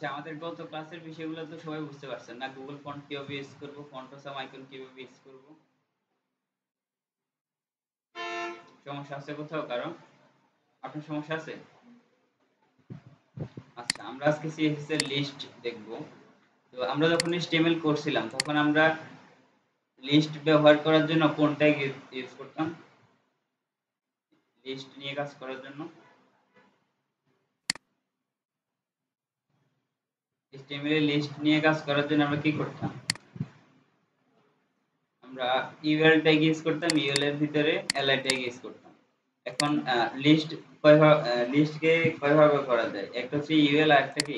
আচ্ছা, আমাদের গত ক্লাসের বিষয়গুলো তো সবাই বুঝতে পারছেন না? গুগল ফন্ট কিভাবে ইউজ করব, ফন্টোসাম আইকন কিভাবে ইউজ করব। সমস্যা আছে কোথাও কারো? আপনার সমস্যা আছে? আচ্ছা, আমরা আজকে সিএসএস এর লিস্ট দেখব। তো আমরা যখন HTML করছিলাম তখন আমরা লিস্ট ব্যবহার করার জন্য কোন ট্যাগ ইউজ করতাম? লিস্ট নিয়ে কাজ করার জন্য HTML এর লিস্ট নিয়ে কাজ করার জন্য আমরা কি করতাম? আমরা ইউএল ট্যাগ ইউজ করতাম, ইউএল এর ভিতরে এলআই ট্যাগ ইউজ করতাম। এখন লিস্ট লিস্টকে কয়ভাবে করা যায়? একটা হচ্ছে ইউএল আর একটা কি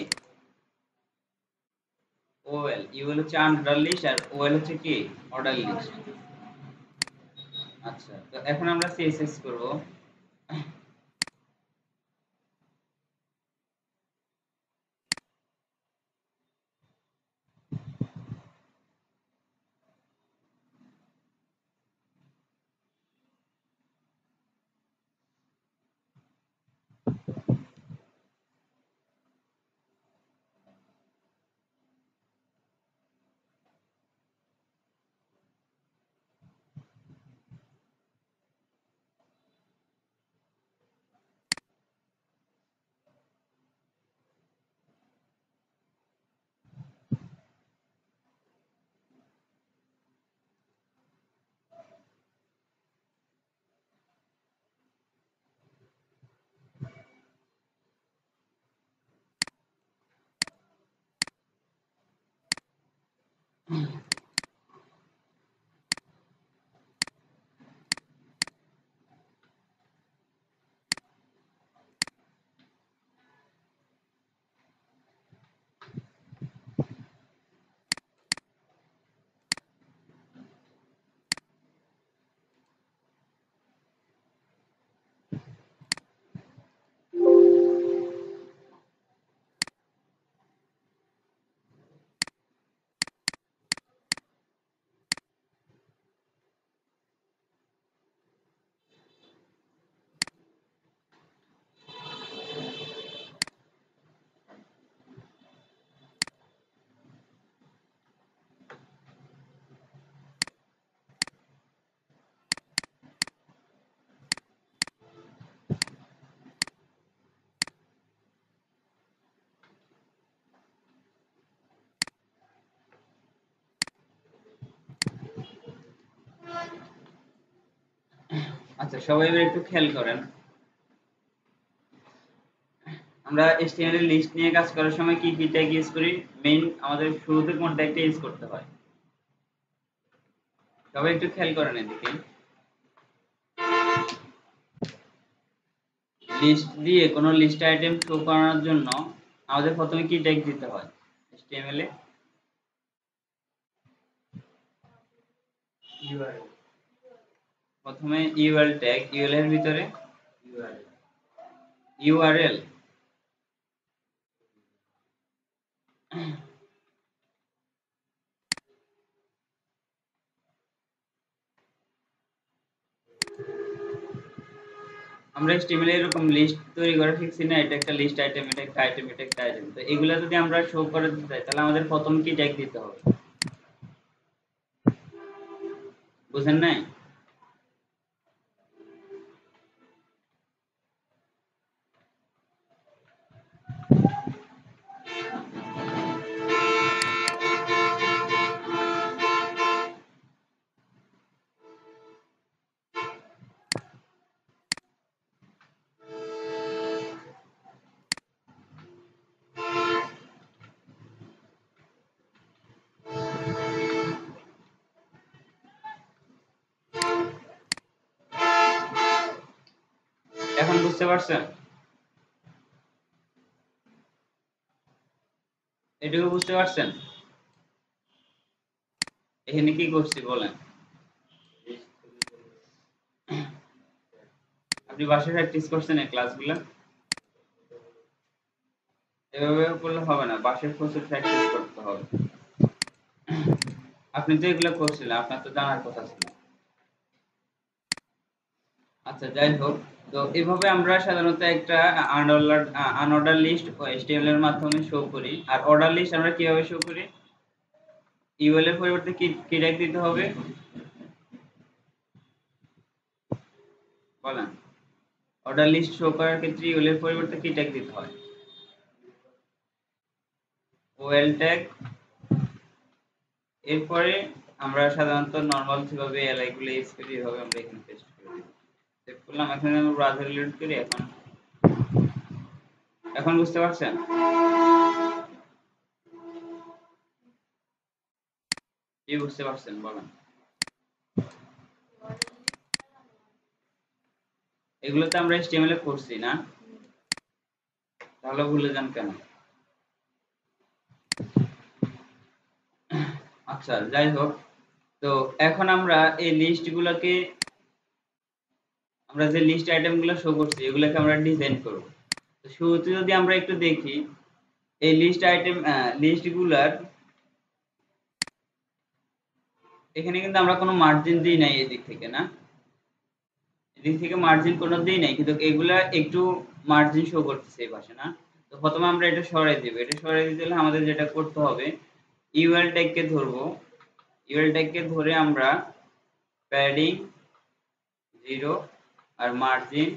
ওএল। ইউএল হচ্ছে আনঅর্ডার লিস্ট আর ওএল হচ্ছে কি অর্ডার লিস্ট। আচ্ছা, তো এখন আমরা সিএসএস করব। আচ্ছা, সবাই এবার একটু খেয়াল করেন। আমরা HTML এর লিস্ট নিয়ে কাজ করার সময় কি কি ট্যাগ ইউজ করি? মেইন আমাদের শুরুতে কোন ট্যাগটা ইউজ করতে হয়? সবাই একটু খেয়াল করেন এদিকে। লিস্ট দিয়ে কোনো লিস্ট আইটেম শো করানোর জন্য আমাদের প্রথমে কি ট্যাগ দিতে হয় HTML এ? ইউআরএল। প্রথমে ইউআরএল ট্যাগ, ইউআরএল এর ভিতরে ইউআরএল। আমরা HTML এ এরকম লিস্ট তৈরি করা শিখছি না? এটা একটা লিস্ট আইটেম, এটা একটা আইটেম, এটা একটা আইটেম। তো এগুলা যদি আমরা শো করে দিতে চাই তাহলে আমাদের প্রথম কি ট্যাগ দিতে হবে? বুঝেন নাই? এখন বুঝতে পারছেন? এটুকু বুঝতে পারছেন? এখানে কি করছি বলেন? আপনি বাসায় প্র্যাকটিস করছেন এই ক্লাসগুলো? এভাবে করলে হবে না, বাসায় প্রচুর প্র্যাকটিস করতে হবে। আপনি তো এগুলো করছিলেন, আপনার তো জানার কথা ছিল। আচ্ছা, যাই হোক, তো এভাবে আমরা সাধারণত একটা আনঅর্ডার লিস্ট HTML এর মাধ্যমে শো করি। আর অর্ডার লিস্ট আমরা কিভাবে শো করি? ইউএল এর পরিবর্তে কি ট্যাগ দিতে হবে বলেন? অর্ডার লিস্ট শো করার ক্ষেত্রে ইউএল এর পরিবর্তে কি ট্যাগ দিতে হয়? OL tag. এরপরে আমরা সাধারণত নরমাল যেভাবে এলআই গুলো ইউজ করি এভাবে আমরা এখানে পেস্ট করে দিই। সেভ করলাম। এখন আমরা ব্রাউজার লোড করি। এখন বুঝতে পারছেন? কি বুঝতে পারছেন বলেন? এগুলো তো আমরা HTML এ করছি না, তাহলে ভুলে যান কেন? আচ্ছা, যাই হোক, তো এখন আমরা এই লিস্টগুলোকে, আমরা যে লিস্ট আইটেমগুলো শো করছি এগুলোকে আমরা ডিজাইন করব। তো শুরুতে যদি আমরা একটু দেখি এই লিস্টগুলার এখানে কিন্তু আমরা কোনো মার্জিন দিই নাই এদিক থেকে, না? এদিক থেকে মার্জিন কোনো দিই নাই, কিন্তু এগুলা একটু মার্জিন শো করতেছে এই পাশে, না? তো প্রথমে আমরা এটা সরাই দিব। এটা সরাই দিতে হলে আমাদের যেটা করতে হবে, ইউএল ট্যাগকে ধরবো। ইউএল ট্যাগকে ধরে আমরা প্যাডিং 0 আর মার্জিন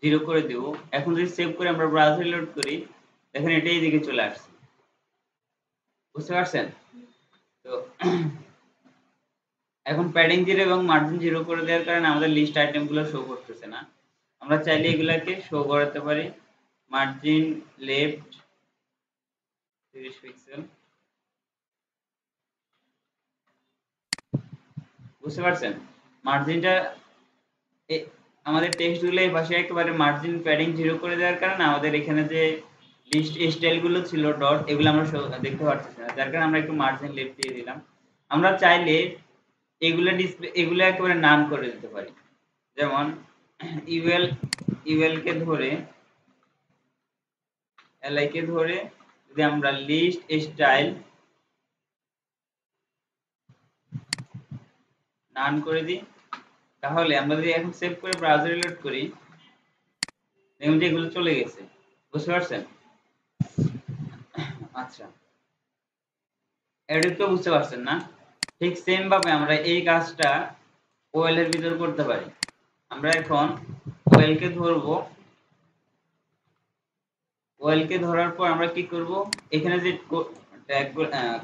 0 করে দেব। এখন যদি সেভ করে আমরা ব্রাউজারে লোড করি, দেখেন এটা এইদিকে চলে আসছে। বুঝতে পারছেন? তো এখন প্যাডিং 0 এবং মার্জিন 0 করে দেওয়ার কারণে আমাদের লিস্ট আইটেমগুলো শো করতেছে না। আমরা চাইলে এগুলাকে শো করাতে পারি। Margin left 30 pixel. বুঝতে পারছেন? মার্জিনটা আমাদের টেক্সটগুলো এই পাশে একেবারে মার্জিন প্যাডিং 0 করে দেওয়ার কারণে আমাদের এখানে যে লিস্ট স্টাইলগুলো ছিল ডট, এগুলো আমরা দেখতে পারতেছি না। যার কারণে আমরা একটু মার্জিন লেফট দিয়ে দিলাম। আমরা চাইলে এগুলো একেবারে নান করে দিতে পারি। যেমন ইউএল কে ধরে এলআই কে ধরে যদি আমরা লিস্ট স্টাইল নান করে দিই, তাহলে আমরা যদি এখন সেভ করে ব্রাউজারে লোড করি, দেখুন যে এগুলো চলে গেছে। বুঝতে পারছেন? আচ্ছা, এটা তো বুঝতে পারছেন না? ঠিক সেম ভাবে আমরা এই কাজটা ওএল এর ভিতর করতে পারি। আমরা এখন ওএল কে ধরবো। ওএল কে ধরার পর আমরা কি করব, এখানে যে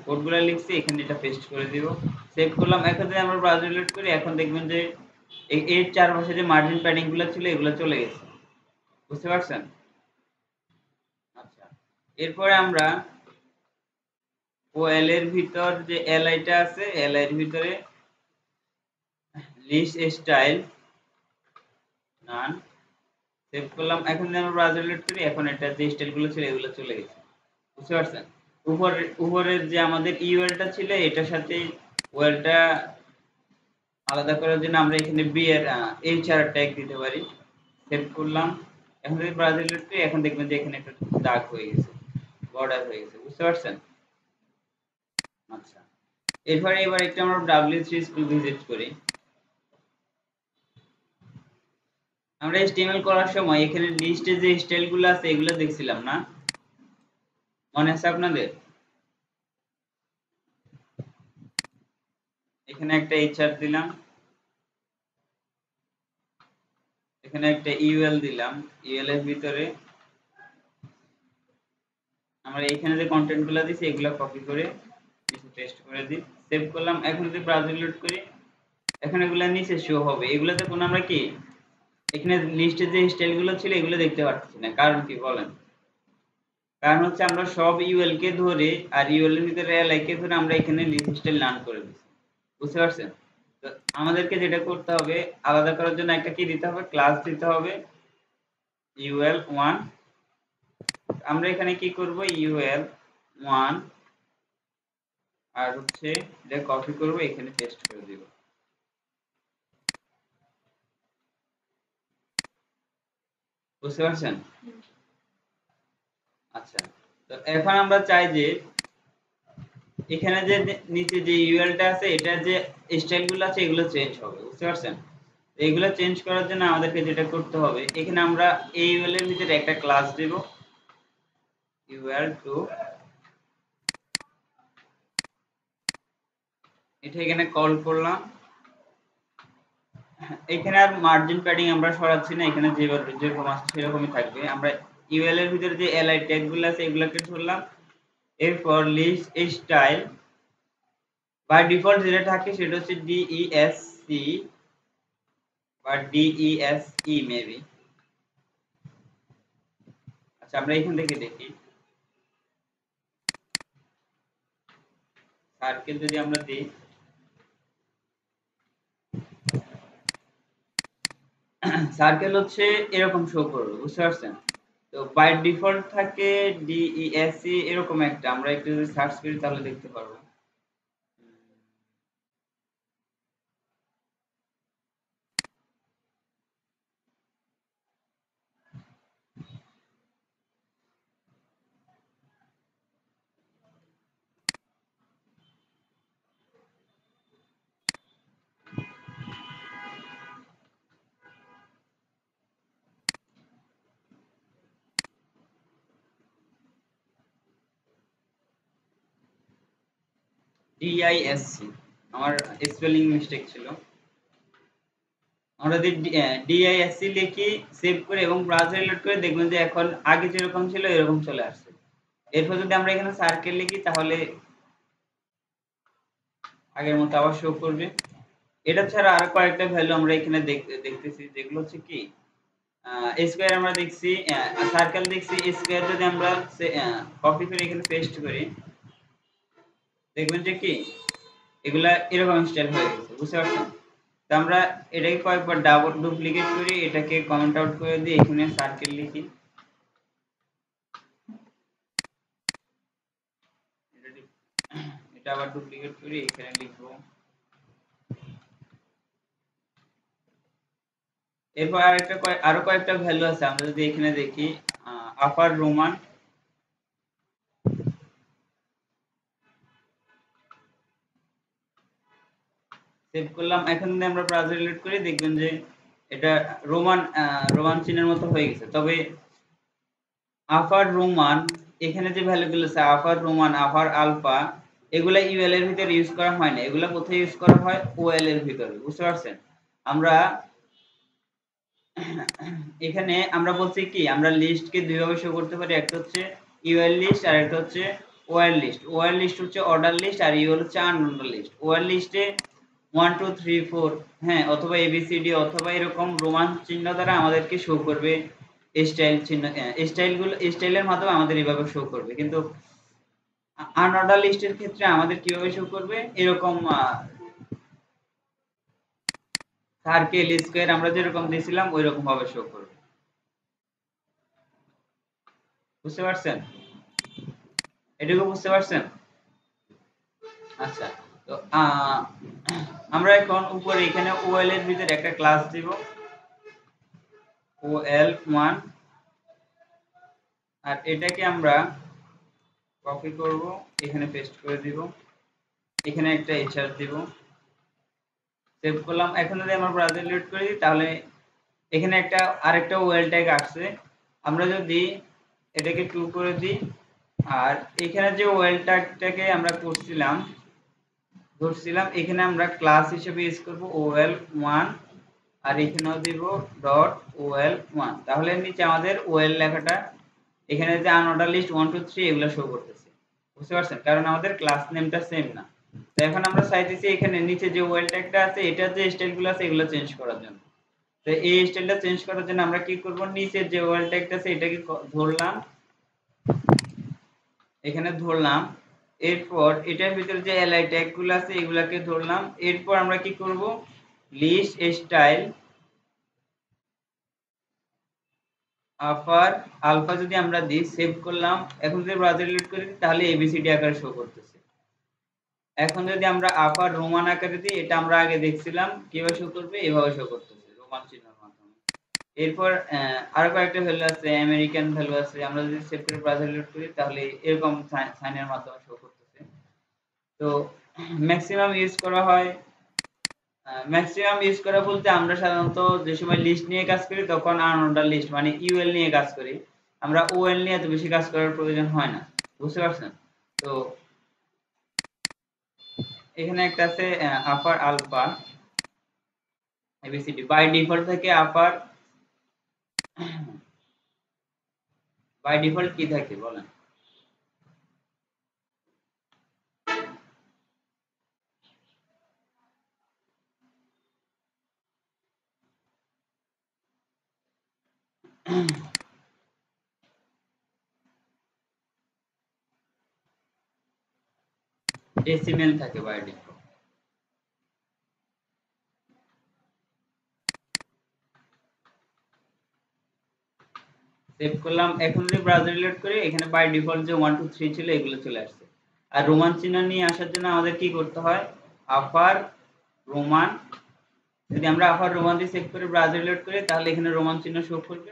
কোডগুলো লিখছি এখানে এটা পেস্ট করে দিব। সেভ করলাম। এখন যদি আমরা ব্রাউজার লোড করি, এখন দেখবেন যে এর চারপাশে যে মার্জিন প্যাডিং গুলো ছিল এগুলো চলে গেছে। বুঝতে পারছেন? আচ্ছা, এরপরে আমরা ওএল এর ভিতর যে এলআইটা আছে, এলআই এর ভিতরে লিস্ট স্টাইল নান সেভ করলাম। এখন যদি আমরা ব্রাউজার লোড করি, এখন এটা যে স্টাইলগুলো ছিল এগুলো চলে গেছে। বুঝতে পারছেন? উপরের যে আমাদের ইউএলটা ছিল এটার সাথে ওয়েলটা আলাদা করার জন্য আমরা এখানে বি এর এইচআর ট্যাগ দিতে পারি। সেভ করলাম। এখন যদি ব্রাউজার লোড করি, এখন দেখবেন যে এখানে একটা দাগ হয়ে গেছে, বর্ডার হয়ে গেছে। বুঝতে পারছেন? আচ্ছা, এবার একটু আমরা W3 স্কুল ভিজিট করি। আমরা HTML করার সময় এখানে লিস্টে যে স্টাইলগুলো আছে এগুলো দেখছিলাম, না? মনে আছে আপনাদের? এখানে একটা এইচআর দিলাম, এখানে একটা ইউএল দিলাম। ইউএল এর ভিতরে আমরা এখানে যে কন্টেন্ট গুলো দিছি এগুলো কপি করে নিচে পেস্ট করে দিই। সেভ করলাম। এখন যদি ব্রাউজার লোড করি, এখন এগুলো নিচে শো হবে। এগুলোতে কোনো আমরা কি এখানে লিস্টে যে স্টাইল গুলো ছিল এগুলো দেখতে পাচ্ছি না। কারণ কি বলেন? কারণ হচ্ছে আমরা সব ইউএল কে ধরে আর ইউএল এর ভিতরে এলআই কে ধরে আমরা এখানে লিস্ট স্টাইল নান করে দিচ্ছি। বুঝতে পারছেন? তো আমাদেরকে যেটা করতে হবে, আলাদা করার জন্য একটা কি দিতে হবে, ক্লাস দিতে হবে ul1। আমরা এখানে কি করব, ul1 আর হচ্ছে এটা কপি করব, এখানে পেস্ট করে দিব। বুঝতে পারছেন? আচ্ছা, তো এখন আমরা চাই যে এখানে যে নিচে যে ইউএলটা আছে এটা যে স্টাইলগুলো আছে এগুলো চেঞ্জ হবে, বুঝতে পারছেন? এগুলো চেঞ্জ করার জন্য আমাদেরকে যেটা করতে হবে, এখানে আমরা এই ইউএল এর ভিতরে একটা ক্লাস দেব, ul2, এটা এখানে কল করলাম। এখানে আর মার্জিন প্যাডিং আমরা সরাচ্ছি না, এখানে যেরকম আছে সেরকমই থাকবে। আমরা ইউএল এর ভিতরে যে এলআই ট্যাগ গুলো আছে এগুলোকে ধরলাম। এরপর লিস্ট স্টাইল বাই ডিফল্ট যেটা থাকে সেটা হচ্ছে ডিইএসসি বা ডিইএসই মেবি। আচ্ছা আমরা এখান থেকে দেখি সার্কেল যদি আমরা দিই, সার্কেল হচ্ছে এরকম শো করবে, বুঝতে পারছেন? তো বাই ডিফল্ট থাকে ডিইএসসি এরকম একটা, আমরা একটু যদি সার্চ করি তাহলে দেখতে পারবো। ডিআইএসসি, আমার স্পেলিং মিস্টেক ছিল। আমরা যদি ডিআইএসসি লিখি, সেভ করে এবং ব্রাউজারে লোড করে দেখবেন যে এখন আগে যেরকম ছিল এরকম চলে আসছে। এরপর যদি আমরা এখানে সার্কেল লিখি তাহলে আগের মতো আবার শো করবে। এটা ছাড়া আরো কয়েকটা ভ্যালু আমরা এখানে দেখতেছি, যেগুলো হচ্ছে কি স্কয়ার আমরা দেখছি, সার্কেল দেখছি। স্কয়ার যদি আমরা কপি করে এখানে পেস্ট করি দেখবেন যে কি এগুলা এরকম স্টাইল হয়ে গেছে, বুঝতে পারছেন? তো আমরা এটাকে কয়েকবার ডাবল ডুপ্লিকেট করি, এটাকে কমেন্ট আউট করে দিই, এখানে সার্কেল লিখি, এটা আবার ডুপ্লিকেট করি, এখানে লিখবো। এরপর আরো কয়েকটা ভ্যালু আছে, আমরা যদি এখানে দেখি আপার রোমান, সেভ করলাম। এখন যদি আমরা ব্রাউজার রিলোড করি দেখবেন যে এটা রোমান চিহ্নের মতো হয়ে গেছে। তবে আপার রোমান এখানে যে ভ্যালুগুলো আছে আপার রোমান, আপার আলফা, এগুলা ইউএল এর ভিতরে ইউজ করা হয় না, এগুলা কোথায় ইউজ করা হয়? ওএল এর ভিতরে, বুঝতে পারছেন? আমরা এখানে আমরা বলছি কি আমরা লিস্টকে দুই ভাবে শো করতে পারি, একটা হচ্ছে ইউএল লিস্ট আর একটা হচ্ছে ওয়ার লিস্ট। ওয়ার লিস্ট হচ্ছে অর্ডার লিস্ট আর ইউএল হচ্ছে আনঅর্ডার লিস্ট। ওয়ার লিস্টে 1 2 3 4 হ্যাঁ অথবা এবিসিডি অথবা এরকম রোমান চিহ্ন দ্বারা আমাদেরকে শো করবে, স্টাইল চিহ্ন স্টাইলগুলো স্টাইলের মাধ্যমে আমাদের এভাবে শো করবে। কিন্তু আনঅর্ডার লিস্টের ক্ষেত্রে আমাদের কিভাবে শো করবে, এরকম সার্কেল স্কয়ার আমরা যেরকম দিয়েছিলাম ওই রকম ভাবে শো করবে, বুঝতে পারছেন? এটুকু বুঝতে পারছেন? আচ্ছা, তো আমরা এখন উপরে এখানে ওএল এর ভিতরে একটা ক্লাস দিব, OL1, আর এটাকে আমরা কপি করব, এখানে পেস্ট করে দিব, এখানে একটা HR দিব, সেভ করলাম। এখন যদি আমরা ব্রাউজার লোড করি তাহলে এখানে আরেকটা ওএল ট্যাগ আসছে। আমরা যদি এটাকে 2 করে দিই আর এখানে যে ওএল ট্যাগটাকে আমরা ধরছিলাম এখানে আমরা ক্লাস হিসেবে ইউজ করব OL1 আর এখানেও দিব .OL1, তাহলে নিচে আমাদের ওএল লেখাটা এখানে যে আনঅর্ডার লিস্ট 1 2 3 এগুলো শো করতেছে, বুঝতে পারছেন? কারণ আমাদের ক্লাস নেমটা সেম না। তো এখন আমরা চাইতেছি এখানে নিচে যে ওয়েল ট্যাগটা আছে এটার যে স্টাইলগুলো আছে এগুলো চেঞ্জ করার জন্য। তো এই স্টাইলটা চেঞ্জ করার জন্য আমরা কি করব, নিচের যে ওয়েল ট্যাগটা আছে এটাকে ধরলাম, এখানে ধরলাম। এরপর এটার ভিতরে যে এলআই ট্যাগগুলো আছে এগুলাকে ধরলাম। এরপর আমরা কি করব, লিস্ট স্টাইল আপার আলফা যদি আমরা দিই, সেভ করলাম। এখন যদি ব্রাউজার লোড করি তাহলে এবিসিডি আকারে শো করতেছে। এখন যদি আমরা আপার রোমান আকারে দিই, এটা আমরা আগে দেখছিলাম কিভাবে শো করবে, এভাবে শো করতেছে রোমান চিহ্নের মাধ্যমে। এরপর আরো কয়েকটা ভ্যালু আছে, আমেরিকান ভ্যালু আছে, আমরা যদি সেভ করে ব্রাউজার লোড করি তাহলে এরকম সাইনের মাধ্যমে শো করতেছে। তো ম্যাক্সিমাম ইউজ করা হয়, ম্যাক্সিমাম ইউজ করা বলতে আমরা সাধারণত যে সময় লিস্ট নিয়ে কাজ করি তখন আনঅর্ডার লিস্ট মানে ইউএল নিয়ে কাজ করি। আমরা ওএল নিয়ে এত বেশি কাজ করার প্রয়োজন হয় না, বুঝতে পারছেন? তো এখানে একটা আছে আপার আলফা এবিসিডি, বাই ডিফল্ট থেকে আপার, বাই ডিফল্ট কি থাকে বলেন? ডেসিমেল থাকে বাই ডিফল্ট। সেভ করলাম। এখন যদি ব্রাউজার রিলোড করি এখানে বাই ডিফল্ট যে 1 2 3 ছিল এগুলো চলে আসছে। আর রোমান চিহ্ন নিয়ে আসার জন্য আমাদের কি করতে হয়? আপার রোমান, যদি আমরা আপার রোমান দিয়ে সেভ করে ব্রাউজার রিলোড করি তাহলে এখানে রোমান চিহ্ন শো করবে।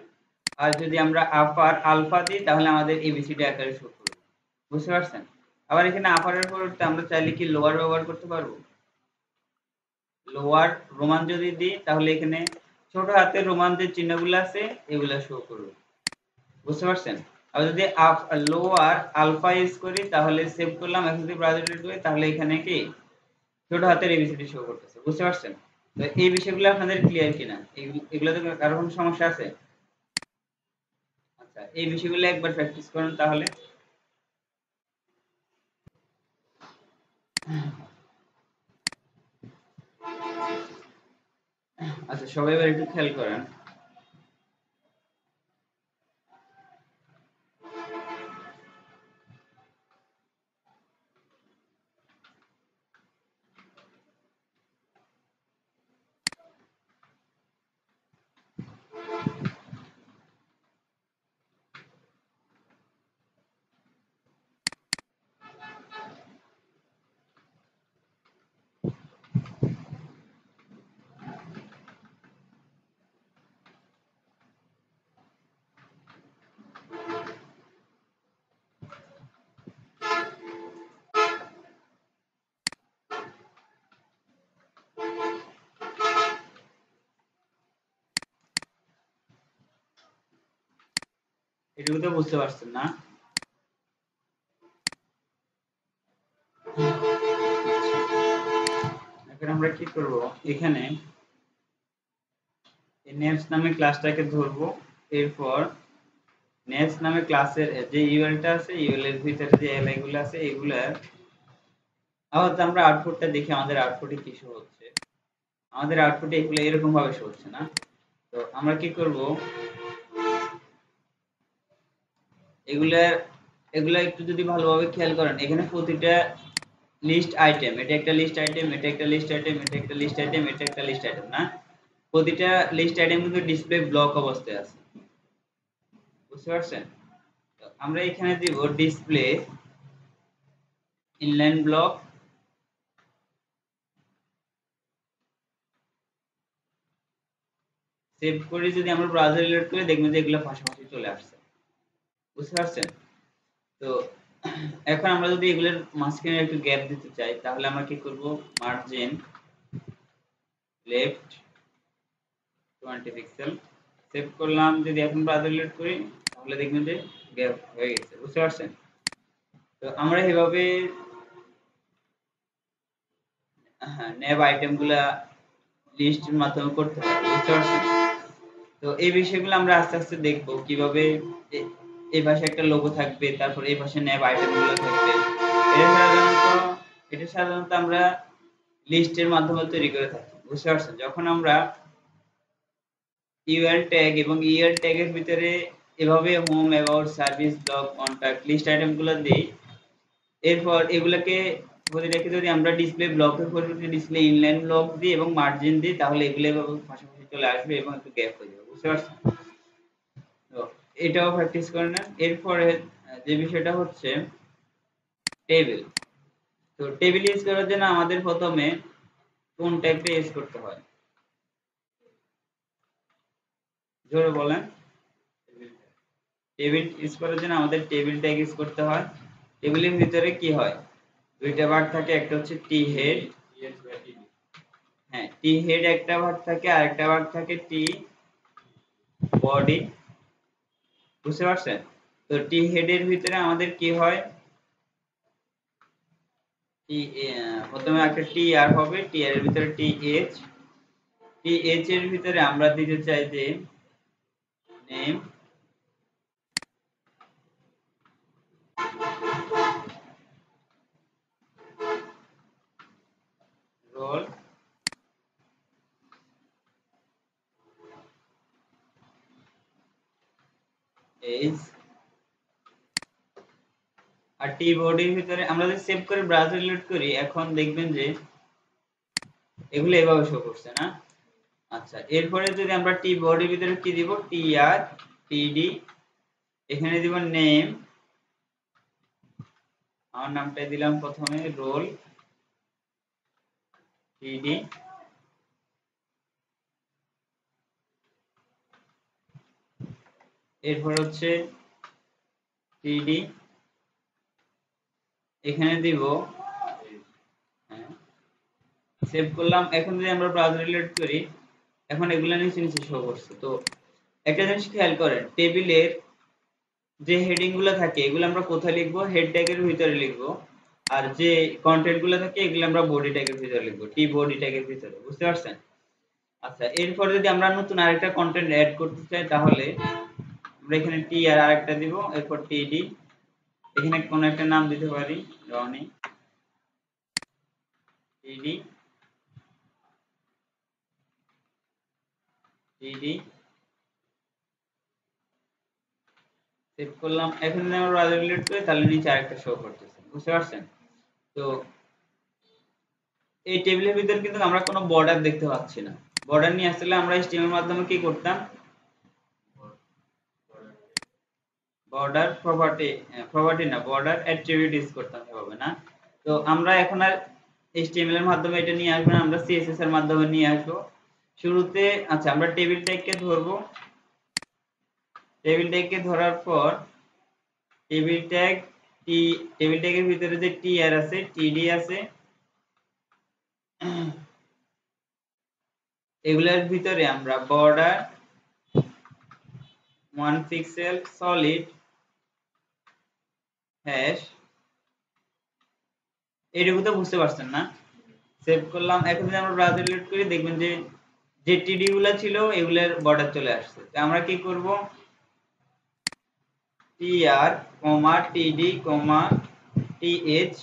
আর যদি আমরা আপার আলফা দিই তাহলে আমাদের এবিসিডি আকারে শো করবে, বুঝতে পারছেন? আবার এখানে আপারের পরিবর্তে আমরা চাইলে কি লোয়ার ব্যবহার করতে পারবো। লোয়ার রোমান যদি দিই তাহলে এখানে ছোট হাতের রোমান যে চিহ্নগুলো আছে এগুলা শো করবে, বুঝতে পারছেন? আর যদি লোয়ার আলফা ইউজ করি তাহলে সেভ করলাম, এখন যদি ব্রাউজার রিলোড করি তাহলে এখানে কি ছোট হাতের এবিসিডি শো করতেছে, বুঝতে পারছেন? তো এই বিষয়গুলো আপনাদের ক্লিয়ার কিনা? এগুলোতে কারো কোনো সমস্যা আছে? আচ্ছা, এই বিষয়গুলো একবার প্র্যাকটিস করুন তাহলে। আচ্ছা, সবাই এবার একটু খেয়াল করেন। এটুকু তো বুঝতে পারছেন না? এখন আমরা কি করব, এখানে নেমস নামে ক্লাসটাকে ধরবো। এরপর নেমস নামে ক্লাসের যে ইউএলটা আছে ইউএল এর ভিতরে যে এলআই গুলো আছে এগুলার আপাতত আমরা আউটপুটটা দেখি আমাদের আউটপুটে কি শো হচ্ছে। আমাদের আউটপুটে এগুলো এরকম ভাবে শো হচ্ছে না। তো আমরা কি করব, এগুলা এগুলা একটু যদি ভালোভাবে খেয়াল করেন এখানে প্রতিটা লিস্ট আইটেম, এটা একটা লিস্ট আইটেম, এটা একটা লিস্ট আইটেম, এটা একটা লিস্ট আইটেম, এটা একটা লিস্ট আইটেম না, প্রতিটা লিস্ট আইটেম কিন্তু ডিসপ্লে ব্লক অবস্থায় আছে, বুঝতে পারছেন? তো আমরা এখানে দিব ডিসপ্লে ইনলাইন ব্লক, সেভ করে যদি আমরা ব্রাউজার রিলোড করি দেখবেন যে এগুলো পাশাপাশি চলে আসছে, বুঝতে পারছেন? তো এখন আমরা যদি এগুলোর মাঝখানে একটু গ্যাপ দিতে চাই তাহলে আমরা কি করব, মার্জিন লেফট 20 পিক্সেল সেভ করলাম। যদি এখন ব্রাউজার রিলোড করি তাহলে দেখবেন যে গ্যাপ হয়ে গেছে, বুঝতে পারছেন? তো আমরা এভাবে নেব আইটেমগুলা লিস্টের মাধ্যমে করতে পারি, বুঝতে পারছেন? তো এই বিষয়গুলো আমরা আস্তে আস্তে দেখব কিভাবে এই পাশে একটা লোগো থাকবে, তারপর এই পাশে নেব আইটেমগুলো থাকবে। এটা সাধারণত আমরা লিস্টের মাধ্যমে তৈরি করে থাকি, বুঝতে পারছেন? যখন আমরা ইউএল ট্যাগ এবং ইএল ট্যাগের ভিতরে এভাবে home, about, service, blog, contact, list আইটেমগুলো দেই, এরপর এগুলাকে প্রতিটাকে যদি আমরা ডিসপ্লে ব্লকের পরিবর্তে ডিসপ্লে ইনলাইন ব্লক দিই এবং মার্জিন দিই তাহলে এগুলো এভাবে পাশাপাশি চলে আসবে এবং একটু গ্যাপ হয়ে যাবে, বুঝতে পারছেন? তো এটাও প্র্যাকটিস করে নেন। এরপরে যে বিষয়টা হচ্ছে টেবিল। তো টেবিল ইউজ করার জন্য আমাদের প্রথমে কোন ট্যাগটা ইউজ করতে হয় জোরে বলেন? টেবিল ইউজ করার জন্য আমাদের টেবিল ট্যাগ ইউজ করতে হয়। টেবিলের ভিতরে কি হয়, দুইটা ভাগ থাকে, একটা হচ্ছে টি হেড, হ্যাঁ টি হেড একটা ভাগ থাকে, আর একটা ভাগ থাকে টি বডি। বুঝতে পারছেন? তো টি হেডের ভিতরে আমাদের কি হয়, টি প্রথমে একটা টি আর হবে, টি আর এর ভিতরে টি এইচ, টি এইচ এর ভিতরে আমরা দিতে চাই যে নেম, রোল, এজ। আর টি বডির ভিতরে আমরা যদি সেভ করে ব্রাউজার লোড করি, এখন দেখবেন যে এগুলো এভাবে শো করছে না। আচ্ছা, এরপরে যদি আমরা টি বডির ভিতরে কি দিব, টি আর টিডি, এখানে দিব নেম, আমার নামটাই দিলাম প্রথমে রোল টিডি, এরপর হচ্ছে টিডি, এখানে দিব, হ্যাঁ সেভ করলাম। এখন যদি আমরা ব্রাউজার রিলোড করি, এখন এগুলো নিচে নিচে শো করছে। তো একটা জিনিস খেয়াল করেন, টেবিলের যে হেডিং গুলো থাকে এগুলো আমরা কোথায় লিখবো, হেড ট্যাগের ভিতরে লিখবো, আর যে কন্টেন্ট গুলো থাকে এগুলো আমরা বডি ট্যাগের ভিতরে লিখবো, টি বডি ট্যাগের ভিতরে। বুঝতে পারছেন? আচ্ছা, এরপর যদি আমরা নতুন আরেকটা কন্টেন্ট অ্যাড করতে চাই, তাহলে আমরা এখানে টি আর আরেকটা দিব, এরপর টিডি, এখানে কোন একটা নাম দিতে পারি, রনি টিডি, টিডি সেভ করলাম। এখন যদি আমরা ব্রাউজার রিলোড করি, তাহলে নিচে আরেকটা শো করতেছে। বুঝতে পারছেন? তো এই টেবিলের ভিতরে কিন্তু আমরা কোনো বর্ডার দেখতে পাচ্ছি না। বর্ডার নিয়ে আসলে আমরা HTML এর মাধ্যমে কি করতাম, বর্ডার প্রপার্টি, প্রপার্টি না, বর্ডার অ্যাট্রিবিউট ইউজ করতাম, হবে না। তো আমরা এখন আর HTML এর মাধ্যমে এটা নিয়ে আসবো না, আমরা CSS এর মাধ্যমে নিয়ে আসবো। শুরুতে আচ্ছা, আমরা টেবিল ট্যাগকে ধরবো, টেবিল ট্যাগকে ধরার পর টেবিল ট্যাগ টি, টেবিল ট্যাগের ভিতরে যে টিআর আছে, টিডি আছে, এগুলোর ভিতরে আমরা বর্ডার 1 পিক্সেল সলিড হ্যাশ, এইটুকু তো বুঝতে পারছেন না? সেভ করলাম। এখন যদি আমরা ব্রাউজার লোড করি, দেখবেন যে যে টিডি গুলা ছিল এগুলোর বর্ডার চলে আসছে। তো আমরা কি করব, টিআর টিডি টিএইচ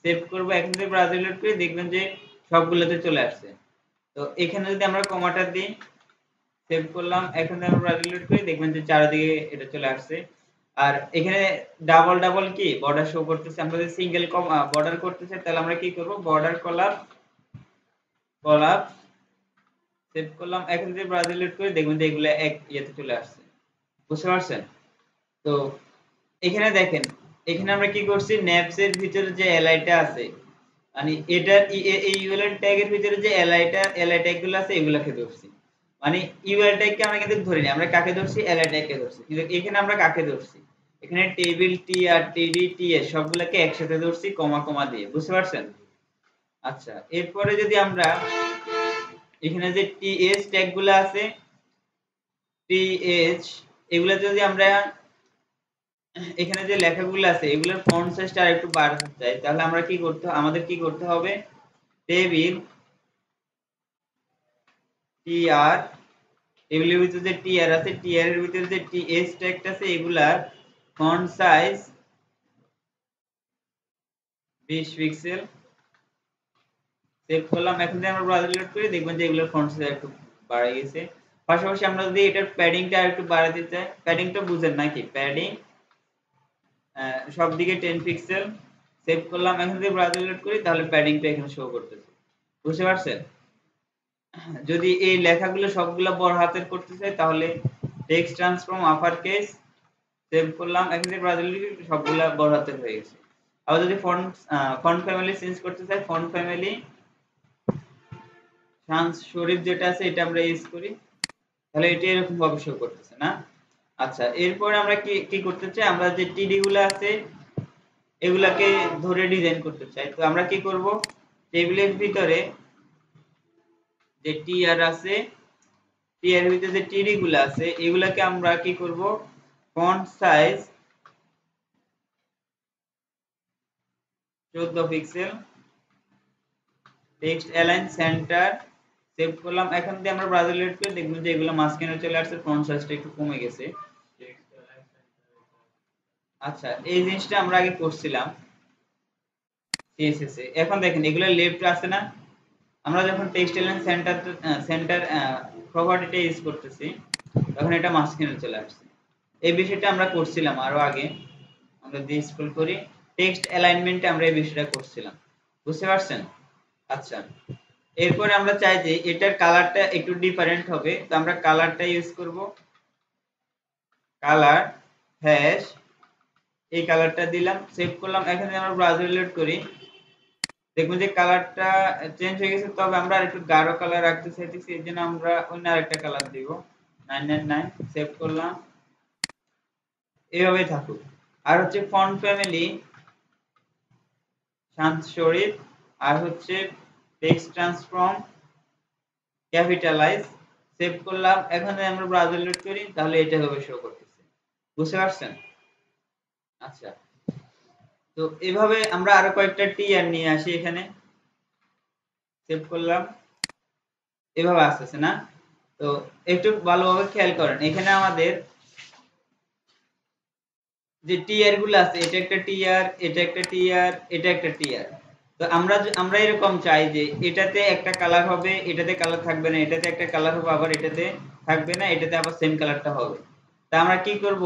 সেভ করব। এখন যদি ব্রাউজার লোড করি, দেখবেন যে সবগুলোতে চলে আসছে। তো এখানে যদি আমরা কমাটা দিই, সেভ করলাম। এখন যদি আমরা ব্রাউজার লোড করি, দেখবেন যে চারিদিকে এটা চলে আসছে। আর এখানে ডাবল ডাবল কি বর্ডার শো করতেছে। আমরা যদি সিঙ্গেল বর্ডার করতে চাই, তাহলে আমরা কি করব, বর্ডার কলাপ কলাপ সেভ করলাম। এখন যদি ব্রাউজার লোড করি, দেখবেন যে এগুলো এক ইয়েতে চলে আসছে। বুঝতে পারছেন? তো এখানে দেখেন, এখানে আমরা কি করছি, ন্যাপস এর ভিতরে যে এলআইটা আছে, মানে এটার এই ইউএলএল ট্যাগের ভিতরে যে এলআই ট্যাগ গুলো আছে, এগুলাকে ধরছি। মানে ইউএলএল ট্যাগকে আমরা কিন্তু ধরিনি, আমরা কাকে ধরছি, এলআই ট্যাগকে ধরছি। কিন্তু এখানে আমরা কাকে ধরছি, এখানে টেবিল টি আর টিডি টিএস সবগুলোকে একসাথে ধরছি কমা কমা দিয়ে। বুঝতে পারছেন? আচ্ছা, এরপরে যদি আমরা এখানে যে টিএস ট্যাগ গুলো আছে, টিএইচ, এগুলা যদি আমরা এখানে যে লেখাগুলো আছে এগুলোর ফন্ট সাইজটা আরেকটু বাড়াতে চাই, তাহলে আমরা কি করতে, আমাদের কি করতে হবে, টেবিল টিআর, টেবিলের ভিতরে যে টিআর আছে, টিআর এর ভিতরে যে টিএস ট্যাগটা আছে, এগুলার ফন্ট সাইজ 20 পিক্সেল। সেভ করলাম। এখন যদি আমরা ব্রাউজার লোড করি, দেখবেন যে এগুলোর ফন্ট সাইজ একটু বাড়ে গেছে। পাশাপাশি আমরা যদি এটার প্যাডিংটা আরেকটু বাড়াতে চাই, প্যাডিংটা বুঝেন নাকি, প্যাডিং সব দিকে 10 পিক্সেল। সেভ করলাম। এখন যদি ব্রাউজার লোড করি, তাহলে প্যাডিংটা এখানে শো করতেছে। বুঝতে পারছেন? যদি এই লেখাগুলো সবগুলো বড় হাতের করতে চাই, তাহলে text transform upper case, save করলাম। এখন যদি ব্রাউজার লোড করি, সবগুলো বড় হাতের হয়ে গেছে। আবার যদি ফন্ট ফ্যামিলি চেঞ্জ করতে চাই, ফন্ট ফ্যামিলি শামস শরীফ যেটা আছে এটা আমরা ইউজ করি, তাহলে এটা এরকম ভাবে শো করতেছে না। আচ্ছা, এরপর আমরা কি কি করতে চাই, আমরা যে টিডি গুলো আছে এগুলাকে ধরে ডিজাইন করতে চাই। তো আমরা কি করব, টেবিলের ভিতরে যে টিআর আছে, টিআর ভিতরে যে টিডি গুলো আছে এগুলাকে আমরা কি করব, font size 14 pixel, text align centre save করলাম। এখন যদি আমরা ব্রাউজার লোড করে দেখব যে এগুলো মাঝখানে চলে আসছে, ফন্ট সাইজটা একটু কমে গেছে। আচ্ছা, এই জিনিসটা আমরা আগে করছিলাম সিএসএস এ। এখন দেখেন এগুলো লেফট আছে না, আমরা যখন টেক্সট এলাইন সেন্টার সেন্টার প্রপার্টিটা ইউজ করতেছি তখন এটা মাঝখানে চলে আসছে। এই বিষয়টা আমরা করছিলাম আরো আগে, আমরা যদি স্ক্রল করি টেক্সট অ্যালাইনমেন্টে আমরা এই বিষয়টা করছিলাম, বুঝতে পারছেন? আচ্ছা, এরপরে আমরা চাই যে এটার কালারটা একটু ডিফারেন্ট হবে, তো আমরা কালারটা ইউজ করব, কালার হ্যাশ, এই কালারটা দিলাম, সেভ করলাম। এখন যদি আমরা ব্রাউজার লোড করি দেখুন যে কালারটা চেঞ্জ হয়ে গেছে, তবে আমরা আরেকটু গাঢ় কালার রাখতে চাইতেছি, এর জন্য আমরা অন্য আরেকটা কালার দিব 999, সেভ করলাম। এইভাবেই থাকুক। আর হচ্ছে ফন্ট ফ্যামিলি শান্ত শরীফ, আর হচ্ছে টেক্সট ট্রান্সফর্ম ক্যাপিটালাইজ, সেভ করলাম। এখন যদি আমরা ব্রাউজার লোড করি তাহলে এটা হবে শো করতেছে, বুঝতে পারছেন? আচ্ছা, তো এভাবে আমরা আরো কয়েকটা টিআর নিয়ে আসি, এখানে সেভ করলাম, এভাবে আসতেছে না? তো একটু ভালোভাবে খেয়াল করেন, এখানে আমাদের যে টিআর গুলো আছে, এটা একটা টিআর, এটা একটা টিআর, এটা একটা টিআর। তো আমরা এরকম চাই যে এটাতে একটা কালার হবে, এটাতে কালার থাকবে না, এটাতে একটা কালার হবে আবার এটাতে থাকবে না, এটাতে আবার সেম কালারটা হবে। তা আমরা কি করব,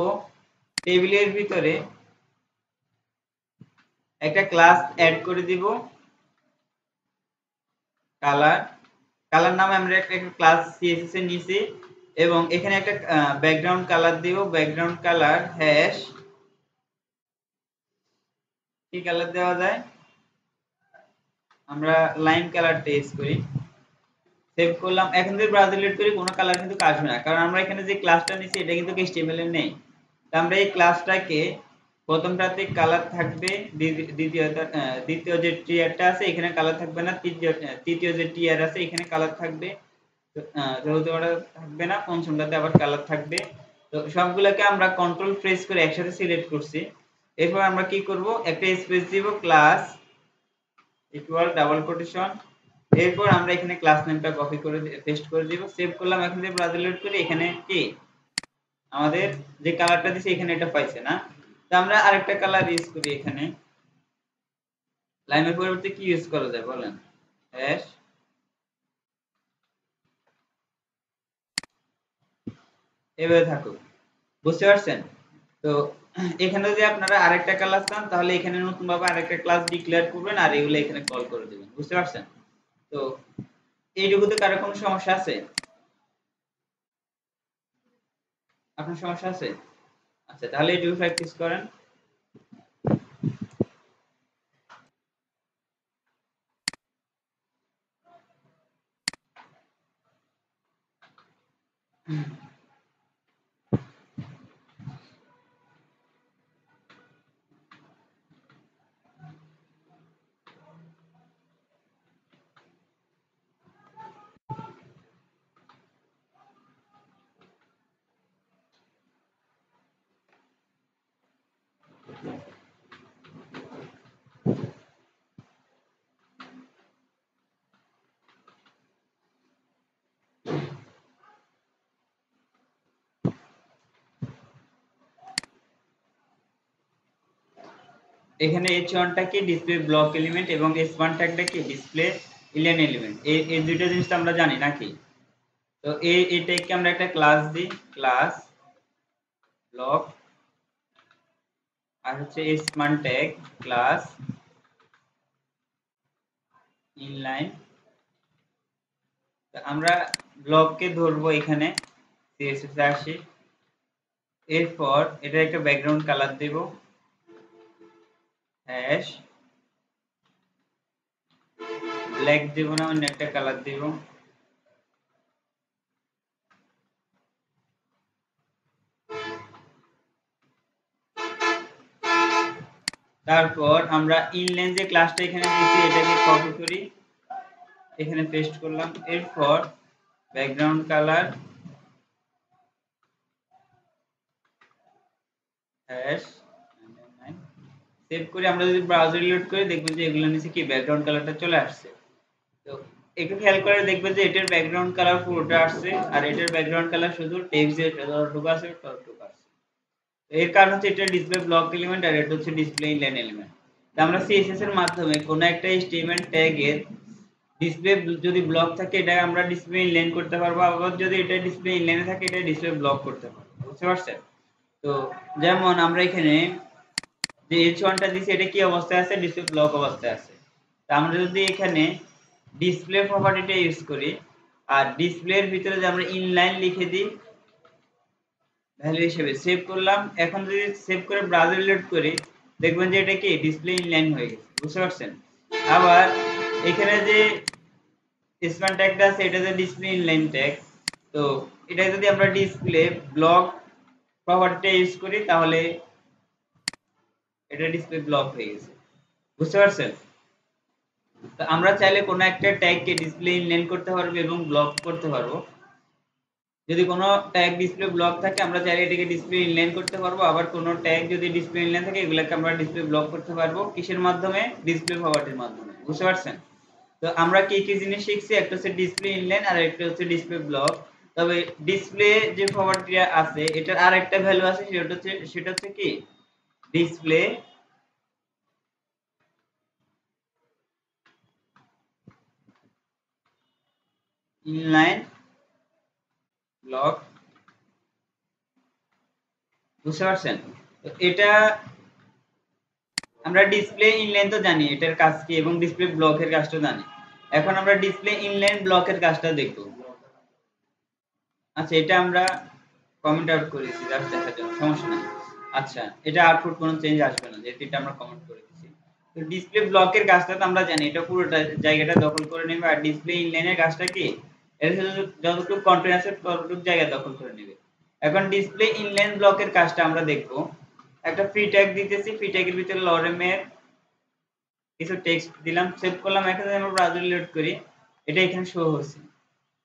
টেবিলের ভিতরে একটা ক্লাস অ্যাড করে দিব, কালার, কালার নামে আমরা একটা ক্লাস সিএসএস এর নিচে, এবং এখানে একটা ব্যাকগ্রাউন্ড কালার দিব, ব্যাকগ্রাউন্ড কালার হ্যাশ, কি কালার দেওয়া যায়, আমরা লাইন কালারটা ইউজ করি, সেভ করলাম। এখন যদি ব্রাউজার লোড করি কোনো কালার কিন্তু আসবে না, কারণ আমরা এখানে যে ক্লাসটা নিয়েছি এটা কিন্তু HTML এর নেই। তো আমরা এই ক্লাসটাকে প্রথমটাতে কালার থাকবে, দ্বিতীয় যে টিয়ারটা আছে এখানে কালার থাকবে না, তৃতীয় যে টিয়ার আছে এখানে কালার থাকবে, চতুর্থটা থাকবে না, পঞ্চমটাতে আবার কালার থাকবে। তো সবগুলোকে আমরা কন্ট্রোল প্রেস করে একসাথে সিলেক্ট করছি। এরপর আমরা কি করব, একটা স্পেস দিব, ক্লাস ইকুয়াল ডাবল কোটেশন, এরপর আমরা এখানে ক্লাস নেমটা কপি করে পেস্ট করে দিব, সেভ করলাম। এখন যদি ব্রাউজার লোড করি এখানে কি আমাদের যে কালারটা দিছি এখানে এটা পাইছে না? তো আমরা আরেকটা কালার ইউজ করি, এখানে লাইমের পরিবর্তে কি ইউজ করা যায় বলেন, হ্যাশ, এভাবে থাকুক, বুঝতে পারছেন? তো এখানে যদি আপনারা আরেকটা ক্লাস চান তাহলে এখানে নতুন ভাবে আরেকটা ক্লাস ডিক্লেয়ার করবেন আর এগুলো এখানে কল করে দিবেন, বুঝতে পারছেন? তো এইটুকুতে কারো কোনো সমস্যা আছে? আপনার সমস্যা আছে? আচ্ছা, তাহলে এইটুকু প্র্যাকটিস করেন। এখানে H1 টা কি ডিসপ্লে ব্লক এলিমেন্ট এবং S1 ট্যাগটা কি ডিসপ্লে ইলেন এলিমেন্ট, এই দুইটা জিনিস তো আমরা জানি নাকি? তো এই ট্যাগকে আমরা একটা ক্লাস দিই, ক্লাস ব্লক, আর হচ্ছে S1 ট্যাগ ক্লাস ইনলাইন। আমরা ব্লককে ধরবো এখানে, সিএসএস এ আসি, এরপর এটা একটা ব্যাকগ্রাউন্ড কালার দেব, হ্যাশ, ব্ল্যাক দেব না, অন্য একটা কালার দেব, তারপর আমরা ইনলাইন যে ক্লাসটা এখানে দিয়েছি এটাকে কপি করি, এখানে পেস্ট করলাম। এরপর ব্যাকগ্রাউন্ড কালার হ্যাশ সেভ করে আমরা যদি ব্রাউজার রিলোড করি দেখবেন যে এগুলোর নিচে কি ব্যাকগ্রাউন্ড কালারটা চলে আসছে। তো একটু খেয়াল করে দেখবেন যে এটার ব্যাকগ্রাউন্ড কালার পুরোটা আসছে, আর এটার ব্যাকগ্রাউন্ড কালার শুধু টেক্সট যে যতটুকু আছে ততটুকু আসছে। এর কারণ হচ্ছে এটা ডিসপ্লে ব্লক এলিমেন্ট আর এটা হচ্ছে ডিসপ্লে ইনলাইন এলিমেন্ট। তো আমরা সিএসএস এর মাধ্যমে কোন একটা HTML ট্যাগের ডিসপ্লে যদি ব্লক থাকে এটা আমরা ডিসপ্লে ইনলাইন করতে পারবো, আবার যদি এটা ডিসপ্লে ইনলাইনে থাকে এটা ডিসপ্লে ব্লক করতে পারবো। বুঝতে পারছেন? তো যেমন আমরা এখানে যে H1 টা দিছি এটা কি অবস্থায় আছে? ডিসপ্লে ব্লক অবস্থায় আছে। তো আমরা যদি এখানে ডিসপ্লে প্রপার্টিটা ইউজ করি আর ডিসপ্লের ভিতরে যে আমরা ইনলাইন লিখে দিই ভ্যালু হিসেবে সেভ করলাম, এখন যদি সেভ করে ব্রাউজার রিলোড করি দেখবেন যে এটা কি ডিসপ্লে ইনলাইন হয়ে গেছে। বুঝতে পারছেন? আবার এখানে যে স্প্যান ট্যাগটা আছে এটা যে ডিসপ্লে ইনলাইন ট্যাগ, তো এটা যদি আমরা ডিসপ্লে ব্লক প্রপার্টিটা ইউজ করি তাহলে এটা ডিসপ্লে ব্লক হয়ে গেছে। বুঝতে পারছেন? তো আমরা চাইলে কোনো একটা ট্যাগকে ডিসপ্লে ইনলাইন করতে পারবো এবং ব্লক করতে পারবো। যদি কোনো ট্যাগ ডিসপ্লে ব্লক থাকে আমরা চাইলে এটাকে ডিসপ্লে ইনলাইন করতে পারবো, আবার কোনো ট্যাগ যদি ডিসপ্লে ইনলাইন থাকে এগুলোকে আমরা ডিসপ্লে ব্লক করতে পারবো। কিসের মাধ্যমে? ডিসপ্লে প্রপার্টির মাধ্যমে। বুঝতে পারছেন? তো আমরা কি কি জিনিস শিখছি, একটা হচ্ছে ডিসপ্লে ইনলাইন আর একটা হচ্ছে ডিসপ্লে ব্লক। তবে ডিসপ্লে যে প্রপার্টিটা আছে এটার আরেকটা ভ্যালু আছে, সেটা হচ্ছে কি ডিসপ্লে ইনলাইন ব্লক। বুঝতে পারছেন? তো এটা আমরা ডিসপ্লে ইনলাইন তো জানি এটার কাজ কি এবং ডিসপ্লে ব্লকের কাজটা জানি। এখন আমরা ডিসপ্লে ইনলাইন ব্লকের কাজটা দেখব। আচ্ছা এটা আমরা কমেন্ট আউট করেছি জাস্ট দেখার জন্য, সমস্যা নাই। আচ্ছা এটা আউটপুট কোনো চেঞ্জ আসবে না যেহেতু এটা আমরা কমেন্ট করে দিয়েছি। তো ডিসপ্লে ব্লকের কাজটা তো আমরা জানি এটা পুরোটা জায়গাটা দখল করে নেবে, আর ডিসপ্লে ইনলাইনের কাজটা কি এর যতটুকু কন্টেন্ট আছে ততটুকু জায়গা দখল করে নেবে। এখন ডিসপ্লে ইনলাইন ব্লকের কাজটা আমরা দেখব। একটা ফ্রি ট্যাগ দিতেছি, ফ্রি ট্যাগের ভিতরে লরেমের কিছু টেক্সট দিলাম, সেভ করলাম। এখন যদি আমরা ব্রাউজার রিলোড করি এটা এখানে শো হচ্ছে।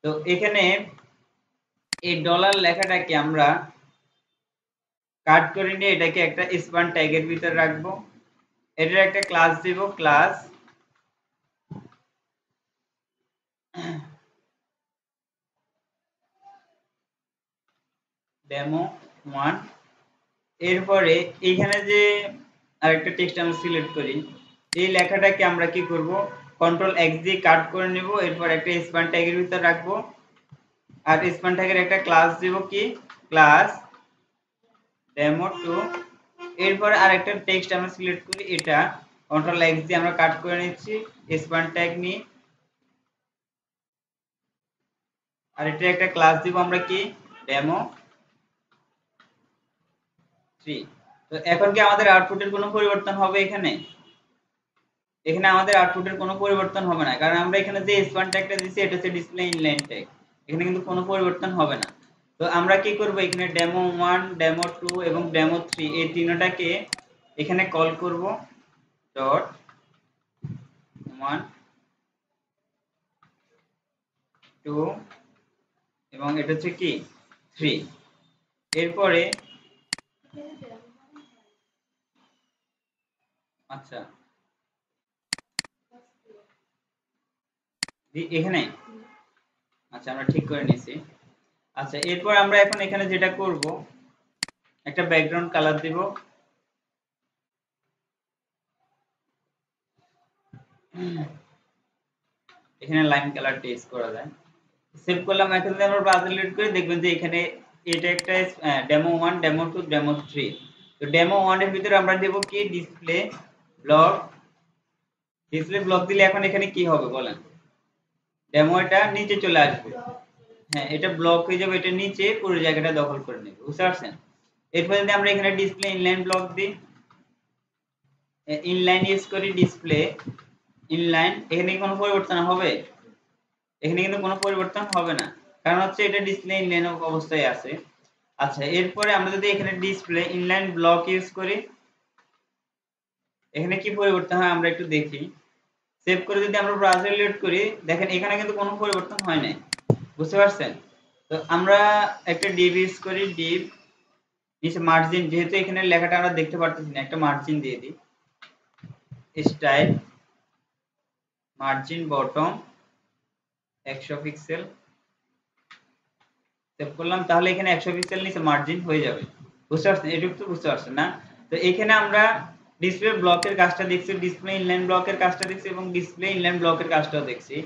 তো এখানে এই ডলার লেখাটাকে আমরা কাট করে নিয়ে এটাকে একটা স্প্যান ট্যাগের ভিতরে রাখবো। এটার একটা ক্লাস দিব, ক্লাস demo1। এরপরে এইখানে যে আরেকটা টেক্সট আমরা সিলেক্ট করি, এই লেখাটাকে আমরা কি করব কন্ট্রোল এক্স দিয়ে কাট করে নেব, এরপর একটা স্প্যান ট্যাগের ভিতরে রাখবো আর স্প্যান ট্যাগের একটা ক্লাস দিব কি ক্লাস demo2। এরপরে আরেকটা টেক্সট আমরা সিলেক্ট করি, এটা কন্ট্রোল এক্স দিয়ে আমরা কাট করে নিচ্ছি স্প্যান ট্যাগ নিয়ে, আর এটা একটা ক্লাস দিব আমরা কি demo3। তো এখন কি আমাদের আউটপুটের কোনো পরিবর্তন হবে? এখানে আমাদের আউটপুটের কোনো পরিবর্তন হবে না, কারণ আমরা এখানে যে স্প্যান ট্যাগটা দিয়েছি এটা হচ্ছে ডিসপ্লে ইনলাইন ট্যাগ, এখানে কিন্তু কোনো পরিবর্তন হবে না। তো আমরা কি করব এখানে demo1 demo2 এবং demo3 এই তিনটাকে এখানে কল করব ডট 1 2 এবং এটা হচ্ছে কি 3। এরপরে আচ্ছা এখানে আচ্ছা আমরা ঠিক করে নিয়েছি। আচ্ছা এরপর আমরা এখন এখানে যেটা করব একটা ব্যাকগ্রাউন্ড কালার দিব, এখানে লাইন কালার টেক্সট করা যায়। সেভ করলাম। এখন যদি আমরা ব্রাউজার লোড করি দেখবেন যে এখানে এটা একটা demo1 demo2 demo3। তো demo1 এর ভিতরে আমরা দেব কি ডিসপ্লে ব্লক। ডিসপ্লে ব্লক দিলে এখন এখানে কি হবে বলেন? ডেমো এটা নিচে চলে আসবে, হ্যাঁ এটা ব্লক হয়ে যাবে, এটা নিচে পুরো জায়গাটা দখল করে নেবে। বুঝতে পারছেন? এরপর যদি আমরা এখানে ডিসপ্লে ইনলাইন ব্লক দিই, ইনলাইন ইউজ করি ডিসপ্লে ইনলাইন, এখানে কোনো পরিবর্তন হবে? এখানে কিন্তু কোনো পরিবর্তন হবে না, কারণ হচ্ছে এটা ডিসপ্লে ইনলাইন অবস্থায় আছে। আচ্ছা এরপরে আমরা যদি এখানে ডিসপ্লে ইনলাইন ব্লক ইউজ করি এখানে কি পরিবর্তন হয় আমরা একটু দেখি। সেভ করে যদি আমরা ব্রাউজার লোড করি, দেখেন এখানে কিন্তু কোনো পরিবর্তন হয় নাই, বুঝতে পারছেন? তো আমরা একটা ডিভ ইউজ করি, ডিভ নিচে মার্জিন, যেহেতু এখানে লেখাটা আমরা দেখতে পারতেছি না, একটা মার্জিন দিয়ে দিই, style margin bottom 100 pixel, save করলাম। তাহলে এখানে 100 পিক্সেল নিচে মার্জিন হয়ে যাবে, বুঝতে পারছেন? এটুকু তো বুঝতে পারছেন না? তো এখানে আমরা ডিসপ্লে ব্লকের কাজটা দেখছি, ডিসপ্লে ইনলাইন ব্লকের কাজটা দেখছি এবং ডিসপ্লে ইনলাইন ব্লকের কাজটাও দেখছি।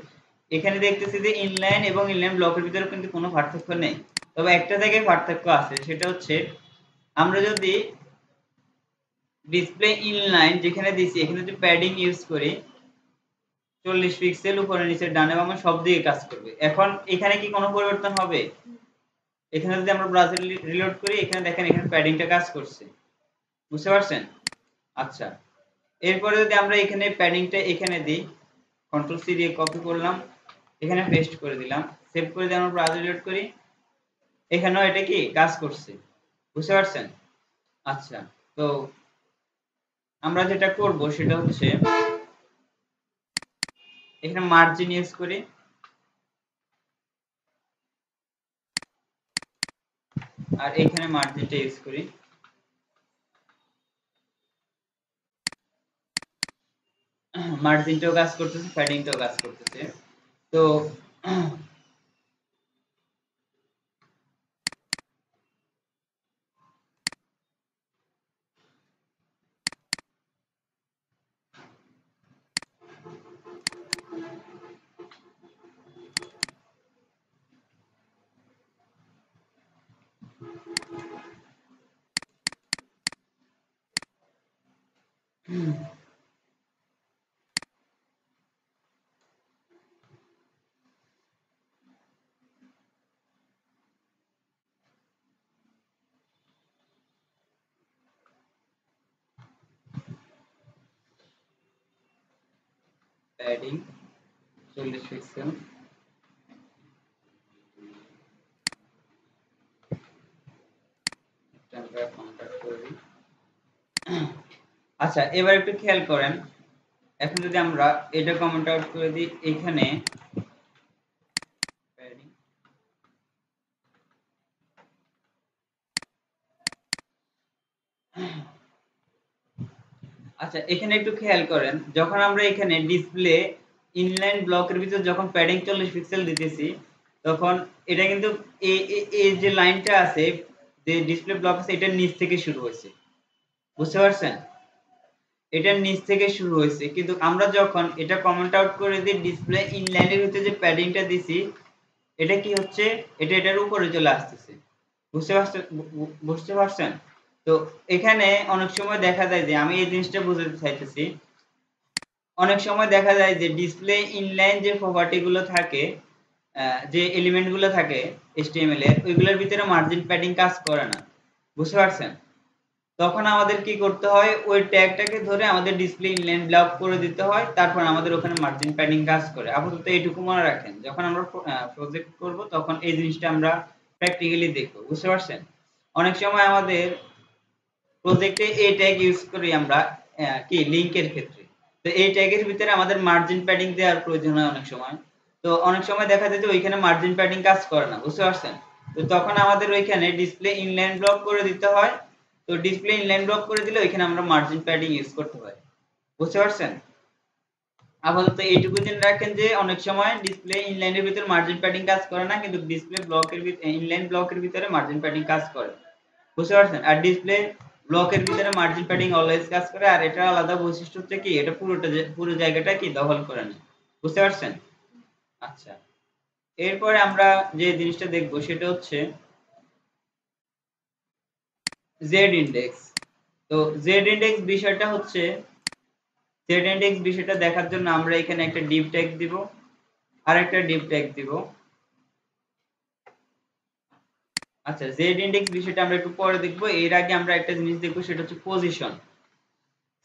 এখানে দেখতেছি যে ইনলাইন এবং ইনলাইন ব্লকের ভিতরে কিন্তু কোনো পার্থক্য নেই, তবে একটা জায়গায় পার্থক্য আছে, সেটা হচ্ছে আমরা যদি ডিসপ্লে ইনলাইন যেখানে দিছি এখানে যদি প্যাডিং ইউজ করি 40 পিক্সেল উপরে নিচে ডানে বামে সব দিকে কাজ করবে। এখন এখানে কি কোনো পরিবর্তন হবে? এখানে যদি আমরা ব্রাউজার রিলোড করি, এখানে দেখেন এখানে প্যাডিংটা কাজ করছে, বুঝতে পারছেন? আচ্ছা, এরপরে যদি আমরা এখানে প্যাডিংটা এখানে দিই, কন্ট্রোল সি দিয়ে কপি করলাম, এখানে পেস্ট করে দিলাম, সেভ করে দিয়ে আমরা ব্রাউজার রিলোড করি, এখানেও এটা কি কাজ করছে, বুঝতে পারছেন? আচ্ছা, তো আমরা যেটা করব সেটা হচ্ছে এখানে মার্জিন ইউজ করি, আর এখানে মার্জিনটা ইউজ করি, মার্জিনটাও কাজ করতেছে, প্যাডিংটাও কাজ করতেছে। তো প্যাডিং 40 পিক্সেল, আমরা কন্ট্যাক্ট করে দিই। আচ্ছা, এবার একটু খেয়াল করেন, এখন যদি আমরা এটা কমেন্ট আউট করে দিই, এখানে প্যাডিং, আচ্ছা এখানে একটু খেয়াল করেন, যখন আমরা এখানে ডিসপ্লে ইনলাইন ব্লকের ভিতর যখন প্যাডিং 40 পিক্সেল দিতেছি, তখন এটা কিন্তু এই যে লাইনটা আছে, যে ডিসপ্লে ব্লক আছে, এটার নিচ থেকে শুরু হয়েছে, বুঝতে পারছেন? এটার নিচ থেকে শুরু হয়েছে, কিন্তু আমরা যখন এটা কমেন্ট আউট করে দিই, ডিসপ্লে ইনলাইনের ভিতরে যে প্যাডিংটা দিছি, এটা কি হচ্ছে, এটা এটার উপরে চলে আসতেছে, বুঝতে পারছেন? বুঝতে পারছেন? তো এখানে অনেক সময় দেখা যায় যে, আমি এই জিনিসটা বুঝাতে চাইতেছি, অনেক সময় দেখা যায় যে ডিসপ্লে ইনলাইন যে প্রপার্টি গুলো থাকে, যে এলিমেন্ট গুলো থাকে HTML এর, ওইগুলোর ভিতরে মার্জিন প্যাডিং কাজ করে না, বুঝতে পারছেন? তখন আমাদের কি করতে হয়, ওই ট্যাগটাকে ধরে আমাদের ডিসপ্লে ইনলাইন ব্লক করে দিতে হয়, তারপর আমাদের ওখানে মার্জিন প্যাডিং কাজ করে। আপাতত এইটুকু মনে রাখেন, যখন আমরা প্রজেক্ট করব তখন এই জিনিসটা আমরা প্র্যাকটিক্যালি দেখব, বুঝতে পারছেন? অনেক সময় আমাদের প্রজেক্টে এই ট্যাগ ইউজ করি আমরা, কি লিংকের ক্ষেত্রে, তো এই ট্যাগের ভিতরে আমাদের মার্জিন প্যাডিং দেওয়ার প্রয়োজন হয় অনেক সময়। তো অনেক সময় দেখা যায় যে ওইখানে মার্জিন প্যাডিং কাজ করে না, বুঝতে পারছেন? তো তখন আমাদের ওইখানে ডিসপ্লে ইনলাইন ব্লক করে দিতে হয়। তো ডিসপ্লে ইনলাইন ব্লক করে দিলে ওইখানে আমরা মার্জিন প্যাডিং ইউজ করতে হয়, বুঝতে পারছেন? আপাতত এইটুকু জেনে রাখেন যে অনেক সময় ডিসপ্লে ইনলাইনের ভিতরে মার্জিন প্যাডিং কাজ করে না, কিন্তু ডিসপ্লে ব্লকের ইনলাইন ব্লকের ভিতরে মার্জিন প্যাডিং কাজ করে, বুঝতে পারছেন? আর ডিসপ্লে ব্লকের ভিতরে মার্জিন প্যাডিং অলওয়েজ কাজ করে, আর এটা আলাদা বৈশিষ্ট্য হচ্ছে কি, এটা পুরো জায়গাটা কি দখল করে নেয়, বুঝতে পারছেন? আচ্ছা, এরপরে আমরা যে জিনিসটা দেখব সেটা হচ্ছে জেড ইনডেক্স। তো জেড ইনডেক্স বিষয়টা হচ্ছে, জেড ইনডেক্স বিষয়টা দেখার জন্য আমরা এখানে একটা ডিভ ট্যাগ দিব, আর একটা ডিভ ট্যাগ দিব। আচ্ছা, জেড ইনডেক্স বিষয়টা আমরা একটু পরে দেখব, এর আগে আমরা একটা জিনিস দেখব, সেটা হচ্ছে পজিশন,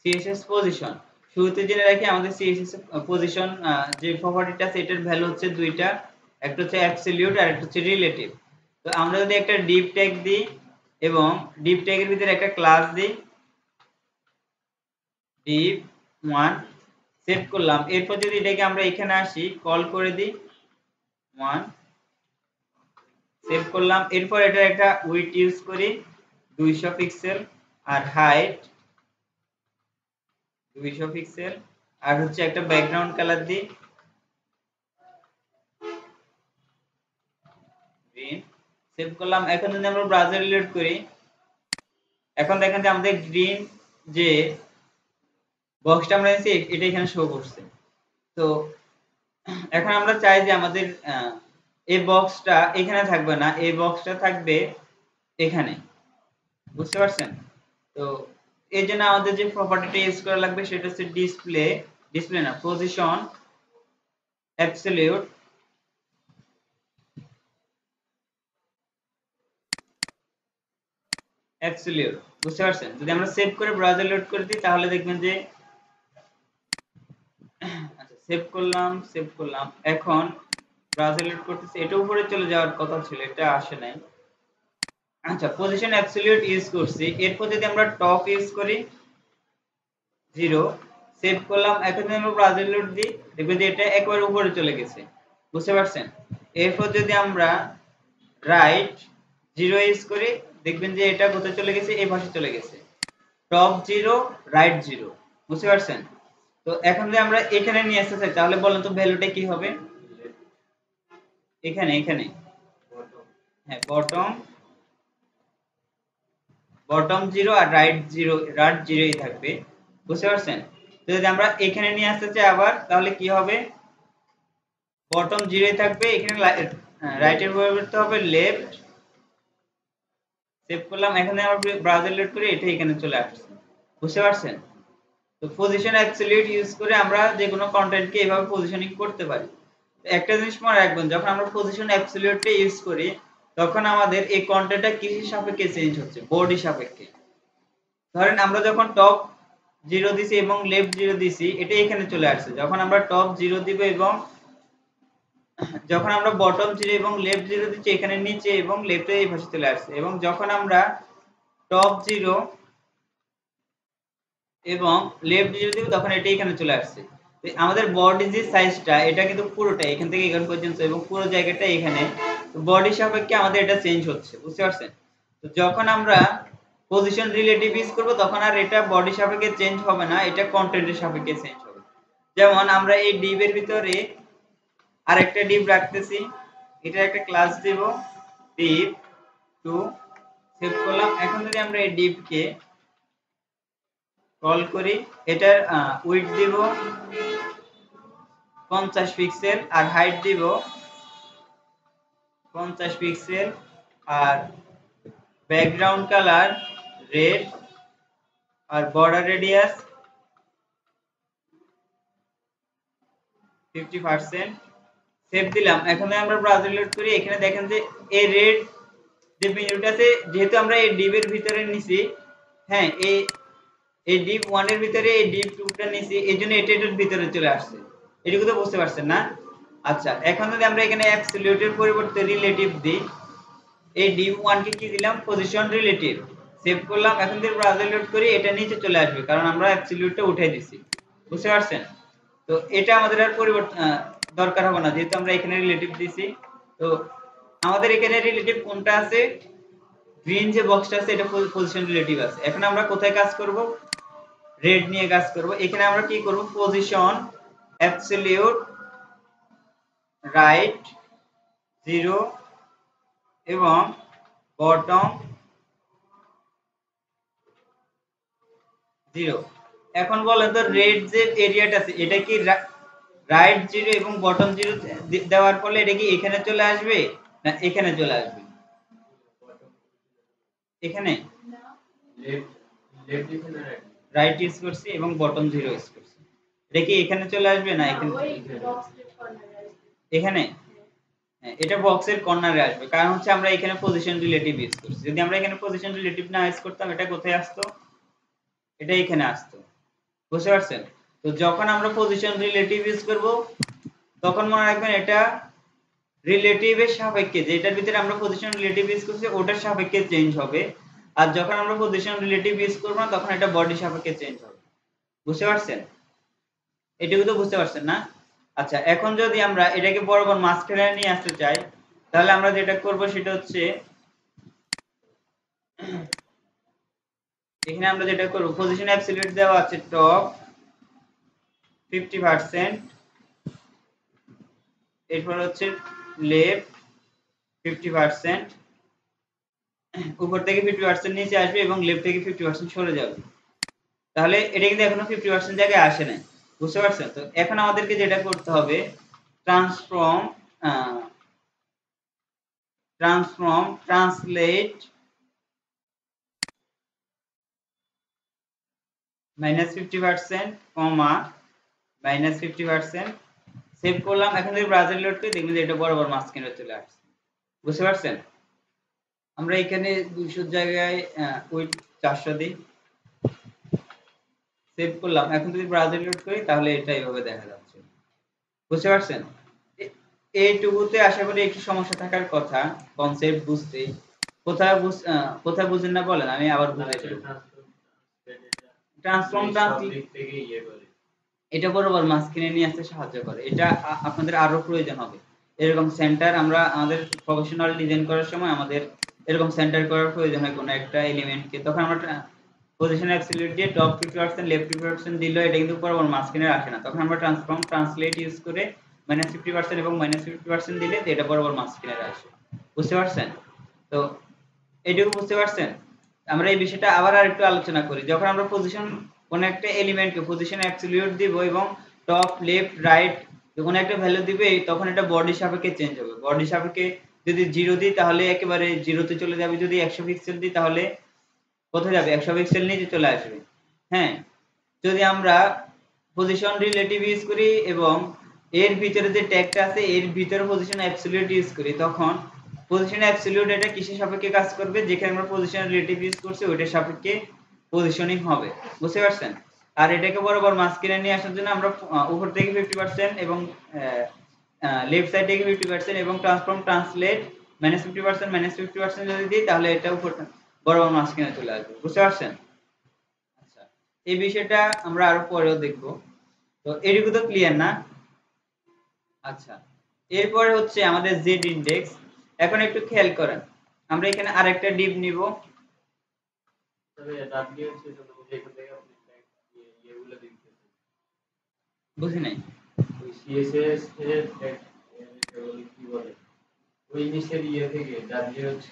সিএসএস পজিশন। শুরুতে জেনে রাখি আমাদের সিএসএস পজিশন যে প্রপার্টিটা আছে, এটার ভ্যালু হচ্ছে দুইটা, একটা হচ্ছে অ্যাবসলিউট আর একটা হচ্ছে রিলেটিভ। তো আমরা যদি একটা ডিভ ট্যাগ দিই এবং ডিভ ট্যাগের ভিতরে একটা ক্লাস দিই, div 1 সেভ করলাম। এরপর যদি এটাকে আমরা এখানে আসি কল করে দিই 1 সেভ করলাম। এরপর এটা একটা উইডথ ইউজ করি 200 পিক্সেল আর হাইট 200 পিক্সেল আর হচ্ছে একটা ব্যাকগ্রাউন্ড কালার দিই গ্রিন সেভ করলাম। এখন যদি আমরা ব্রাউজার রিলোড করি এখন দেখেন যে আমাদের গ্রিন যে বক্সটা আমরা নিয়েছি এটা এখানে শো করছে। তো এখন আমরা চাই যে আমাদের এই বক্সটা এখানে থাকবে না, এই বক্সটা থাকবে এখানে, বুঝতে পারছেন? তো এই জন্য আমাদের যে প্রপার্টিটা ইউজ করা লাগবে সেটা হচ্ছে ডিসপ্লে না পজিশন অ্যাবসলিউট বুঝতে পারছেন? যদি আমরা সেভ করে ব্রাউজার লোড করে দিই তাহলে দেখবেন যে আচ্ছা সেভ করলাম। এখন ব্রাউজার লোড করতেছে, এটা উপরে চলে যাওয়ার কথা ছিল, এটা আসে নাই। আচ্ছা পজিশন অ্যাবসলিউট ইউজ করছি। এরপর যদি আমরা টপ ইউজ করি 0 সেভ করলাম। এখন যদি আমরা ব্রাউজার লোড দিই দেখবেন যে এটা একবারে উপরে চলে গেছে, বুঝতে পারছেন? এরপর যদি আমরা রাইট 0 ইউজ করি দেখবেন যে এটা কোথায় চলে গেছে, এই পাশে চলে গেছে। টপ 0 রাইট 0, বুঝতে পারছেন? তো এখন যদি আমরা এখানে নিয়ে আসতে চাই তাহলে বলেন তো ভ্যালুটা কি হবে? এখানে হ্যাঁ বটম 0 আর রাইট 0ই থাকবে, বুঝতে পারছেন? তো যদি আমরা এখানে নিয়ে আসতে চাই আবার তাহলে কি হবে? বটম 0ই থাকবে, এখানে রাইটের পরিবর্তে হবে লেফট। সেভ করলাম। এখন আমরা ব্রাউজার লোড করি এটা এখানে চলে আসছে, বুঝতে পারছেন? তো পজিশন অ্যাবসলিউট ইউজ করে আমরা যে কোনো কন্টেন্টকে এভাবে পজিশনিং করতে পারি। একটা জিনিস মনে রাখবেন, যখন আমরা পজিশন অ্যাবসলিউটটা ইউজ করি তখন আমাদের এই কন্টেন্টটা কিসের সাপেক্ষে চেঞ্জ হচ্ছে? বডি সাপেক্ষে। ধরেন আমরা যখন টপ 0 দিছি এবং লেফট 0 দিছি এটা এখানে চলে আসছে। যখন আমরা টপ 0 দিব এবং যখন আমরা বটম 0 এবং লেফট 0 দিচ্ছি এখানে নিচে এবং লেফটে এই পাশে চলে আসছে। এবং যখন আমরা টপ 0 এবং লেফট 0 দিব তখন এটা এখানে চলে আসছে। তো আমাদের বডি যে সাইজটা এটা কিন্তু পুরোটা এখান থেকে এখান পর্যন্ত এবং পুরো জায়গাটা এখানে, তো বডি সাপেক্ষে আমাদের এটা চেঞ্জ হচ্ছে, বুঝতে পারছেন? তো যখন আমরা পজিশন রিলেটিভ ইউজ করব তখন আর এটা বডি সাপেক্ষে চেঞ্জ হবে না, এটা কন্টেন্টের সাপেক্ষে চেঞ্জ হবে। যেমন আমরা এই ডিভের ভিতরে আরেকটা ডিভ রাখতেছি, এটা একটা ক্লাস দেব div 2 সেভ করলাম। এখন যদি আমরা এই ডিভকে কল করি এটার উইডথ দিব 50 পিক্সেল আর হাইট দিব 50 পিক্সেল আর ব্যাকগ্রাউন্ড কালার রেড আর বর্ডার রেডিয়াস 50%। সেভ দিলাম। এখন আমরা ব্রাউজার লোড করি, এখানে দেখেন যে এই রেড যে বিন্দুটা আছে যেহেতু আমরা এই ডিভের ভিতরে নিছি, হ্যাঁ এই ডিভ 1 এর ভিতরে এই ডিভ 2 টা নিছি এইজন্য এটা এটার ভিতরে চলে আসছে। এটুকু তো বুঝতে পারছেন না? আচ্ছা এখন যদি আমরা এখানে অ্যাবসলিউটের পরিবর্তে রিলেটিভ দিই, এই ডিভ 1 কে কি দিলাম? Position relative. সেভ করলাম। এখন যদি ব্রাউজার লোড করি এটা নিচে চলে আসবে কারণ আমরা অ্যাবসলিউটটা উঠাই দিছি, বুঝতে পারছেন? তো এটা আমাদের আর পরিবর্তন দরকার হবে না যেহেতু আমরা এখানে রিলেটিভ দিছি। তো আমাদের এখানে রিলেটিভ কোনটা আছে? গ্রিন যে বক্সটা আছে এটা পজিশন রিলেটিভ আছে। এখন আমরা কোথায় কাজ করব? রেড নিয়ে কাজ করব। এখানে আমরা কি করব? পজিশন অ্যাবসলিউট রাইট 0 এবং বটম 0। এখন বলেন তো রেড যে এরিয়াটা আছে এটা কি রাইট 0 এবং বটম 0 দেওয়ার ফলে এটা কি এখানে চলে আসবে না এখানে চলে আসবে? এখানে রাইট ইউজ করছি এবং বটম 0 ইউজ করছি, এটা কি এখানে চলে আসবে না এখানে? এখানে হ্যাঁ, এটা বক্সের কর্নারে আসবে কারণ হচ্ছে আমরা এখানে পজিশন রিলেটিভ ইউজ করছি। যদি আমরা এখানে পজিশন রিলেটিভ না ইউজ করতাম এটা কোথায় আসতো? এটা এখানে আসতো, বুঝতে পারছেন? তো যখন আমরা পজিশন রিলেটিভ ইউজ করব তখন মনে রাখবেন এটা রিলেটিভের সাপেক্ষে, যেটার ভিতরে আমরা পজিশন রিলেটিভ ইউজ করছি ওটার সাপেক্ষে চেঞ্জ হবে। আর যখন আমরা পজিশন রিলেটিভ ইউজ করব না তখন এটা বডি সাপেক্ষে চেঞ্জ হবে, বুঝতে পারছেন? এটুকু তো বুঝতে পারছেন না? আচ্ছা, এখন যদি আমরা এটাকে বরাবর মাঝখানে নিয়ে আসতে চাই, তাহলে আমরা যেটা করব সেটা হচ্ছে এখানে আমরা যেটা করব, পজিশন অ্যাবসলিউট দেওয়া আছে টপ 50%, এরপর হচ্ছে লেফট 50%, উপর থেকে 50% নিচে আসবে এবং লেফট থেকে 50% সরে যাবে। তাহলে এটা কিন্তু এখনো 50% জায়গায় আসে নাই। বুঝতে পারছেন? তো এখন আমাদেরকে যেটা করতে হবে, ট্রান্সফর্ম ট্রান্সলেট -50%, -50%, সেভ করলাম। এখন যদি ব্রাউজার লোড করি দেখবেন যে এটা বরাবর মাঝখানে চলে আসছে। বুঝতে পারছেন? আমরা এখানে 200 জায়গায় উইথ 400 দিই, সেভ করলাম। এখন যদি ব্রাউজার লোড করি তাহলে এটা এইভাবে দেখা যাচ্ছে। বুঝতে পারছেন? এইটুকুতে আশা করি একটু সমস্যা থাকার কথা কনসেপ্ট বুঝতে। কোথায় বুঝেন না বলেন, আমি আবার বুঝাই দিই। ট্রান্সফর্ম এটা বরাবর মাঝখানে নিয়ে আসতে সাহায্য করে। এটা আপনাদের আরো প্রয়োজন হবে। এরকম সেন্টার আমরা আমাদের প্রফেশনাল ডিজাইন করার সময় আমাদের এরকম সেন্টার করার প্রয়োজন হয় কোনো একটা এলিমেন্টকে। তখন আমরা পজিশন অ্যাবসলিউট দিয়ে টপ 50% লেফট 50% দিলেও এটা কিন্তু বরাবর মাঝখানে আসে না। তখন আমরা ট্রান্সফর্ম ট্রান্সলেট ইউজ করে -50% এবং -50% দিলে এটা বরাবর মাঝখানে আসে। বুঝতে পারছেন? তো এইটুকু বুঝতে পারছেন? আমরা এই বিষয়টা আবার আরেকটু আলোচনা করি। যখন আমরা পজিশন কোন একটা এলিমেন্টকে পজিশন অ্যাবসলিউট দিব এবং টপ লেফট রাইট যখন একটা ভ্যালু দিবে তখন এটা বডি সাপেক্ষে চেঞ্জ হবে। বডি সাপেক্ষে যদি 0 দিই তাহলে একেবারে 0 তে চলে যাবে। যদি 100 পিক্সেল দিই তাহলে কোথায় যাবে? 100 পিক্সেল নিচে চলে আসবে। হ্যাঁ? যদি আমরা পজিশন রিলেটিভ ইউজ করি এবং এর ভিতরে যে ট্যাগটা আছে এর ভিতরে পজিশন অ্যাবসলিউট ইউজ করি, তখন পজিশন অ্যাবসলিউট এটা কিসের সাপেক্ষে কাজ করবে? যেখানে আমরা পজিশন রিলেটিভ ইউজ করছি ওইটার সাপেক্ষে পজিশনিং হবে। বুঝতে পারছেন? আর এটাকে বরাবর মাঝখানে নিয়ে আসার জন্য আমরা উপর থেকে 50% এবং লেফট সাইড থেকে 50% এবং ট্রান্সফর্ম ট্রান্সলেট -50% -50% যদি দিই তাহলে এটা উপর বরাবর মাঝখানে চলে আসবে। বুঝতে পারছেন? আচ্ছা, এই বিষয়টা আমরা আরো পরেও দেখব। তো এটুকু তো ক্লিয়ার না? আচ্ছা, এরপরে হচ্ছে আমাদের জেড ইনডেক্স। এখন একটু খেয়াল করেন, আমরা এখানে আরেকটা ডিভ নিব। বুঝি নাই। ওই সিএসএস এর কি বলে ওই নিচের ইয়ে থেকে ডাব্লিউএইচ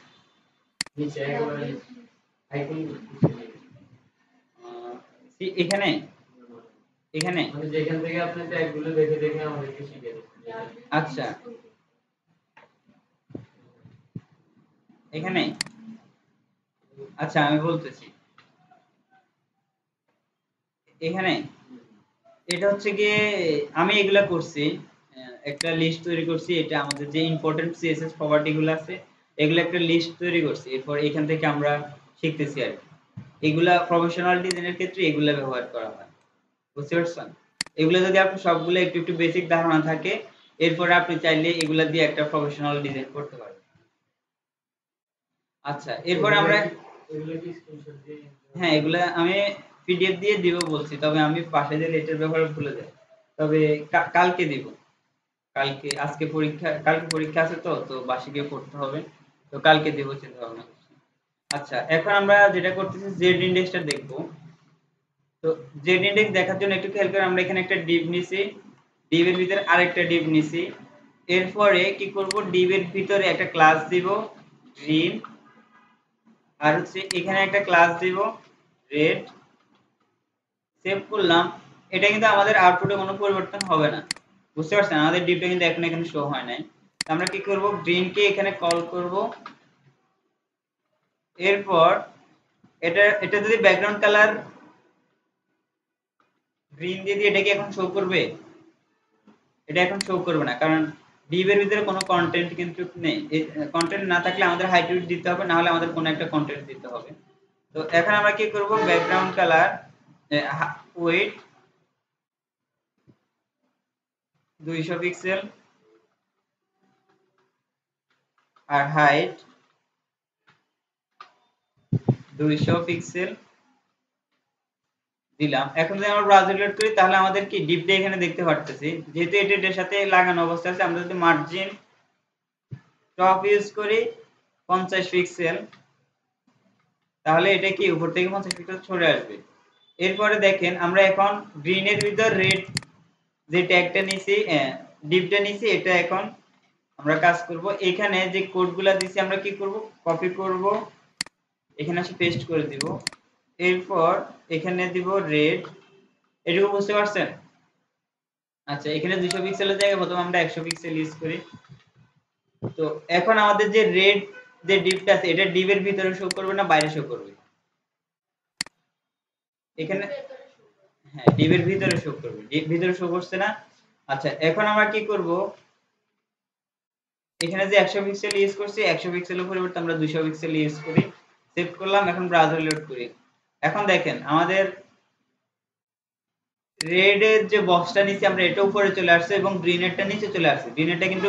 নিচে একেবারে আইকন এখানে এখানে মানে যেখান থেকে আপনি ট্যাগগুলো দেখে দেখে আমাদেরকে শিখিয়ে দিচ্ছেন। আচ্ছা, এখানে আচ্ছা আমি বলতেছি, এখানে এটা হচ্ছে গিয়ে আমি এগুলা করছি, একটা লিস্ট তৈরি করছি। এটা আমাদের যে ইম্পর্টেন্ট সিএসএস প্রপার্টি গুলো আছে এগুলো একটা লিস্ট তৈরি করছি। এরপর এখান থেকে আমরা শিখতেছি আর কি। এগুলা প্রফেশনাল ডিজাইনের ক্ষেত্রে এগুলা ব্যবহার করা হয়। বুঝতে পারছেন? এগুলো যদি আপনি সবগুলো একটু একটু বেসিক ধারণা থাকে এরপরে আপনি চাইলে এগুলা দিয়ে একটা প্রফেশনাল ডিজাইন করতে পারবেন। আচ্ছা, এরপর আমরা এগুলো কি স্ক্রিনশট দিয়ে হ্যাঁ এগুলা আমি পিডিএফ দিয়ে দিব বলছি, তবে আমি পাশে যে এটার ব্যাপারে ভুলে যাই। তবে কালকে দিব। কালকে পরীক্ষা আছে, তো তো বাসে গিয়ে পড়তে হবে। তো কালকে দিব চিন্তা ভাবনা করছি। আচ্ছা, এখন আমরা যেটা করতেছি জেড ইনডেক্সটা দেখব। তো জেড ইনডেক্স দেখার জন্য একটু খেয়াল করে, আমরা এখানে একটা ডিভ নিছি, ডিভের ভিতরে আরেকটা ডিভ নিছি। এরপরে কি করব, ডিভের ভিতরে একটা ক্লাস দিব গ্রিন, আর হচ্ছে এখানে একটা ক্লাস দিব রেড। সেভ করলাম। এটা কিন্তু আমাদের আউটপুটে কোনো পরিবর্তন হবে না। বুঝতে পারছেন? আমাদের ডিপটা কিন্তু এখন এখানে শো হয় নাই। আমরা কি করব, গ্রিনকে এখানে কল করব। এরপর এটা যদি ব্যাকগ্রাউন্ড কালার গ্রিন দিয়ে দিই এটা কি এখন শো করবে? এটা এখন শো করবে না, কারণ ডিভের ভিতরে কোনো কন্টেন্ট কিন্তু নেই। কন্টেন্ট না থাকলে আমাদের হাইট উইডথ দিতে হবে, না হলে আমাদের কোনো একটা কন্টেন্ট দিতে হবে। তো এখন আমরা কি করব, ব্যাকগ্রাউন্ড কালার উইডথ 200 পিক্সেল আর হাইট 200 পিক্সেল দিলাম। এখন যদি আমরা ব্রাউজার লোড করি তাহলে আমাদের কি ডিপটা এখানে দেখতে পারতেছি। যেহেতু এটা এটার সাথে লাগানো অবস্থা আছে, আমরা যদি মার্জিন টপ ইউজ করি 50 পিক্সেল, তাহলে এটা কি উপর থেকে 50 পিক্সেল সরে আসবে। এরপরে দেখেন আমরা এখন গ্রিনের ভিতর রেড যে ট্যাগটা নিছি, ডিপটা নিছি, এটা এখন আমরা কাজ করব। এখানে যে কোডগুলা দিছি আমরা কি করব, কপি করব, এখানে এসে পেস্ট করে দিব। এরপর এখানে দিব রেড, এটুকু বুঝতে পারছেন? আচ্ছা, এখানে 200 পিক্সেলের জায়গায় প্রথমে আমরা 100 পিক্সেল ইউজ করি। তো এখন আমাদের যে রেড যে ডিপটা আছে, এটা ডিপের ভিতরে শো করবে না বাইরে শো করবে? এখানে হ্যাঁ, ডিপের ভিতরে শো করবে। ডিপ ভিতরে শো করছে না? আচ্ছা, এখন আমরা কি করব, এখানে যে 100 পিক্সেল ইউজ করছি, 100 পিক্সেলের পরিবর্তে আমরা 200 পিক্সেল ইউজ করি। সেভ করলাম, এখন ব্রাউজার লোড করি। এখন দেখেন আমাদের রেড এর যে বক্সটা নিচে আমরা এটা উপরে চলে আসছে এবং গ্রিন এরটা নিচে চলে আসছে। গ্রিন এরটা কিন্তু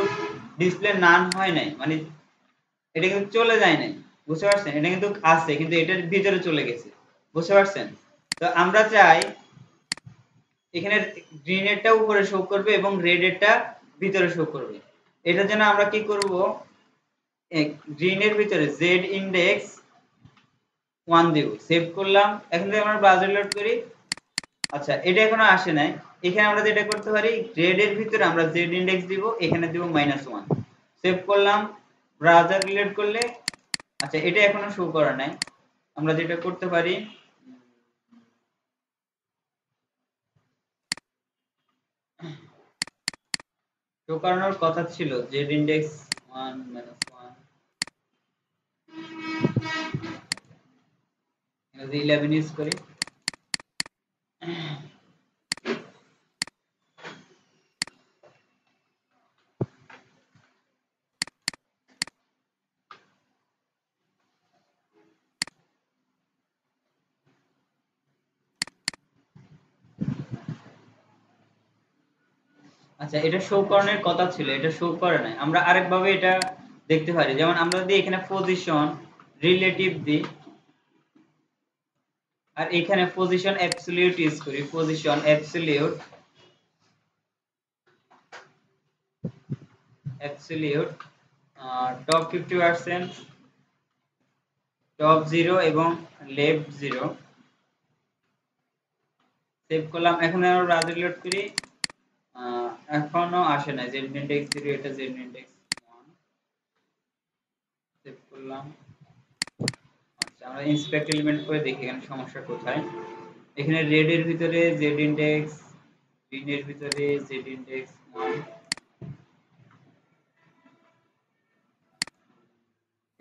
ডিসপ্লে নান হয় নাই, মানে এটা কিন্তু চলে যায় নাই, বুঝতে পারছেন? এটা কিন্তু আছে, কিন্তু এটার ভিতরে চলে গেছে, বুঝতে পারছেন? তো আমরা চাই এখানে গ্রিন এরটা উপরে শো করবে এবং রেড এরটা ভিতরে শো করবে। এটার জন্য আমরা কি করব, গ্রিন এর ভিতরে জেড ইন্ডেক্স 1 দেব। সেভ করলাম। এখন যদি আমরা ব্রাউজার লোড করি, আচ্ছা এটা এখনো আসে নাই। এখানে আমরা যেটা করতে পারি, রেড এর ভিতরে আমরা জেড ইন্ডেক্স দিব, এখানে দিব -1। সেভ করলাম, ব্রাউজার লোড করলে, আচ্ছা এটা এখনো শো করা নাই। আমরা যেটা করতে পারি, শো করানোর কথা ছিল জেড ইন্ডেক্স 1 -1, যদি 11 ইউজ করি। আচ্ছা, এটা শো করানোর কথা ছিল, এটা শো করে নাই। আমরা আরেকভাবে এটা দেখতে পারি, যেমন আমরা যদি এখানে পজিশন রিলেটিভ দিই আর এখানে পজিশন অ্যাবসলিউট ইউজ করি, পজিশন অ্যাবসলিউট টপ 50%, টপ 0 এবং লেফট 0। সেভ করলাম। এখন আমরা ব্রাউজার লোড করি, এখনো আসে না জেড ইন্ডেক্স 0, এটা জেড ইন্ডেক্স 1। সেভ করলাম। আচ্ছা, আমরা ইন্সপেক্ট এলিমেন্ট করে দেখি এখানে সমস্যা কোথায়। এখানে রেড এর ভিতরে জেড ইন্ডেক্স, গ্রিন এর ভিতরে জেড ইন্ডেক্স 1।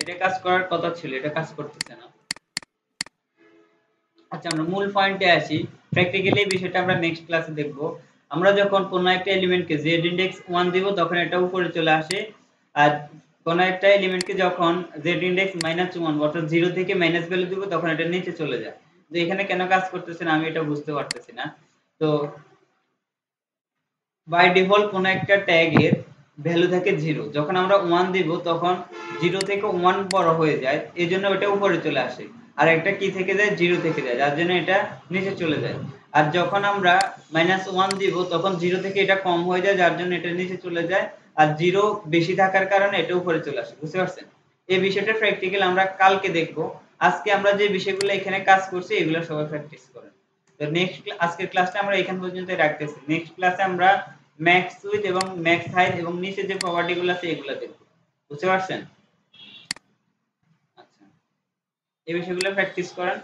এটা কাজ করার কথা ছিল, এটা কাজ করতেছে না। আচ্ছা, আমরা মূল পয়েন্টে আসি। প্র্যাকটিক্যালি বিষয়টা আমরা নেক্সট ক্লাসে দেখব। আমরা যখন কোন একটা এলিমেন্টকে জেড ইন্ডেক্স 1 দিব তখন এটা উপরে চলে আসে, আর কোন একটা এলিমেন্টকে যখন জেড ইন্ডেক্স -1 অর্থাৎ 0 থেকে মাইনাস ভ্যালু দিব তখন এটা নিচে চলে যায়। তো এখানে কেন কাজ করতেছে না আমি এটা বুঝতে পারতেছি না। তো বাই ডিফল্ট কোন একটা ট্যাগের ভ্যালু থাকে 0, যখন আমরা 1 দিব তখন 0 থেকে 1 বড় হয়ে যায়, এজন্য এটা উপরে চলে আসে। আর একটা কি থেকে যায়, 0 থেকে যায়, যার জন্য এটা নিচে চলে যায়। আর যখন আমরা -1 দিব তখন 0 থেকে এটা কম হয়ে যায়, যার জন্য এটা নিচে চলে যায়। আর 0 বেশি থাকার কারণে এটা উপরে চলে আসে, বুঝতে পারছেন? এই বিষয়টা প্র্যাকটিক্যাল আমরা কালকে দেখব। আজকে আমরা যে বিষয়গুলো এখানে কাজ করছি এগুলো সবাই প্র্যাকটিস করেন। তো নেক্সট আজকের ক্লাসটা আমরা এখান পর্যন্তই রাখতেছি। নেক্সট ক্লাসে আমরা ম্যাক্স উইথ এবং ম্যাক্স হাইট এবং নিচে যে প্রপার্টি গুলো আছে এগুলো দেখব, বুঝতে পারছেন? আচ্ছা, এই বিষয়গুলো প্র্যাকটিস করেন।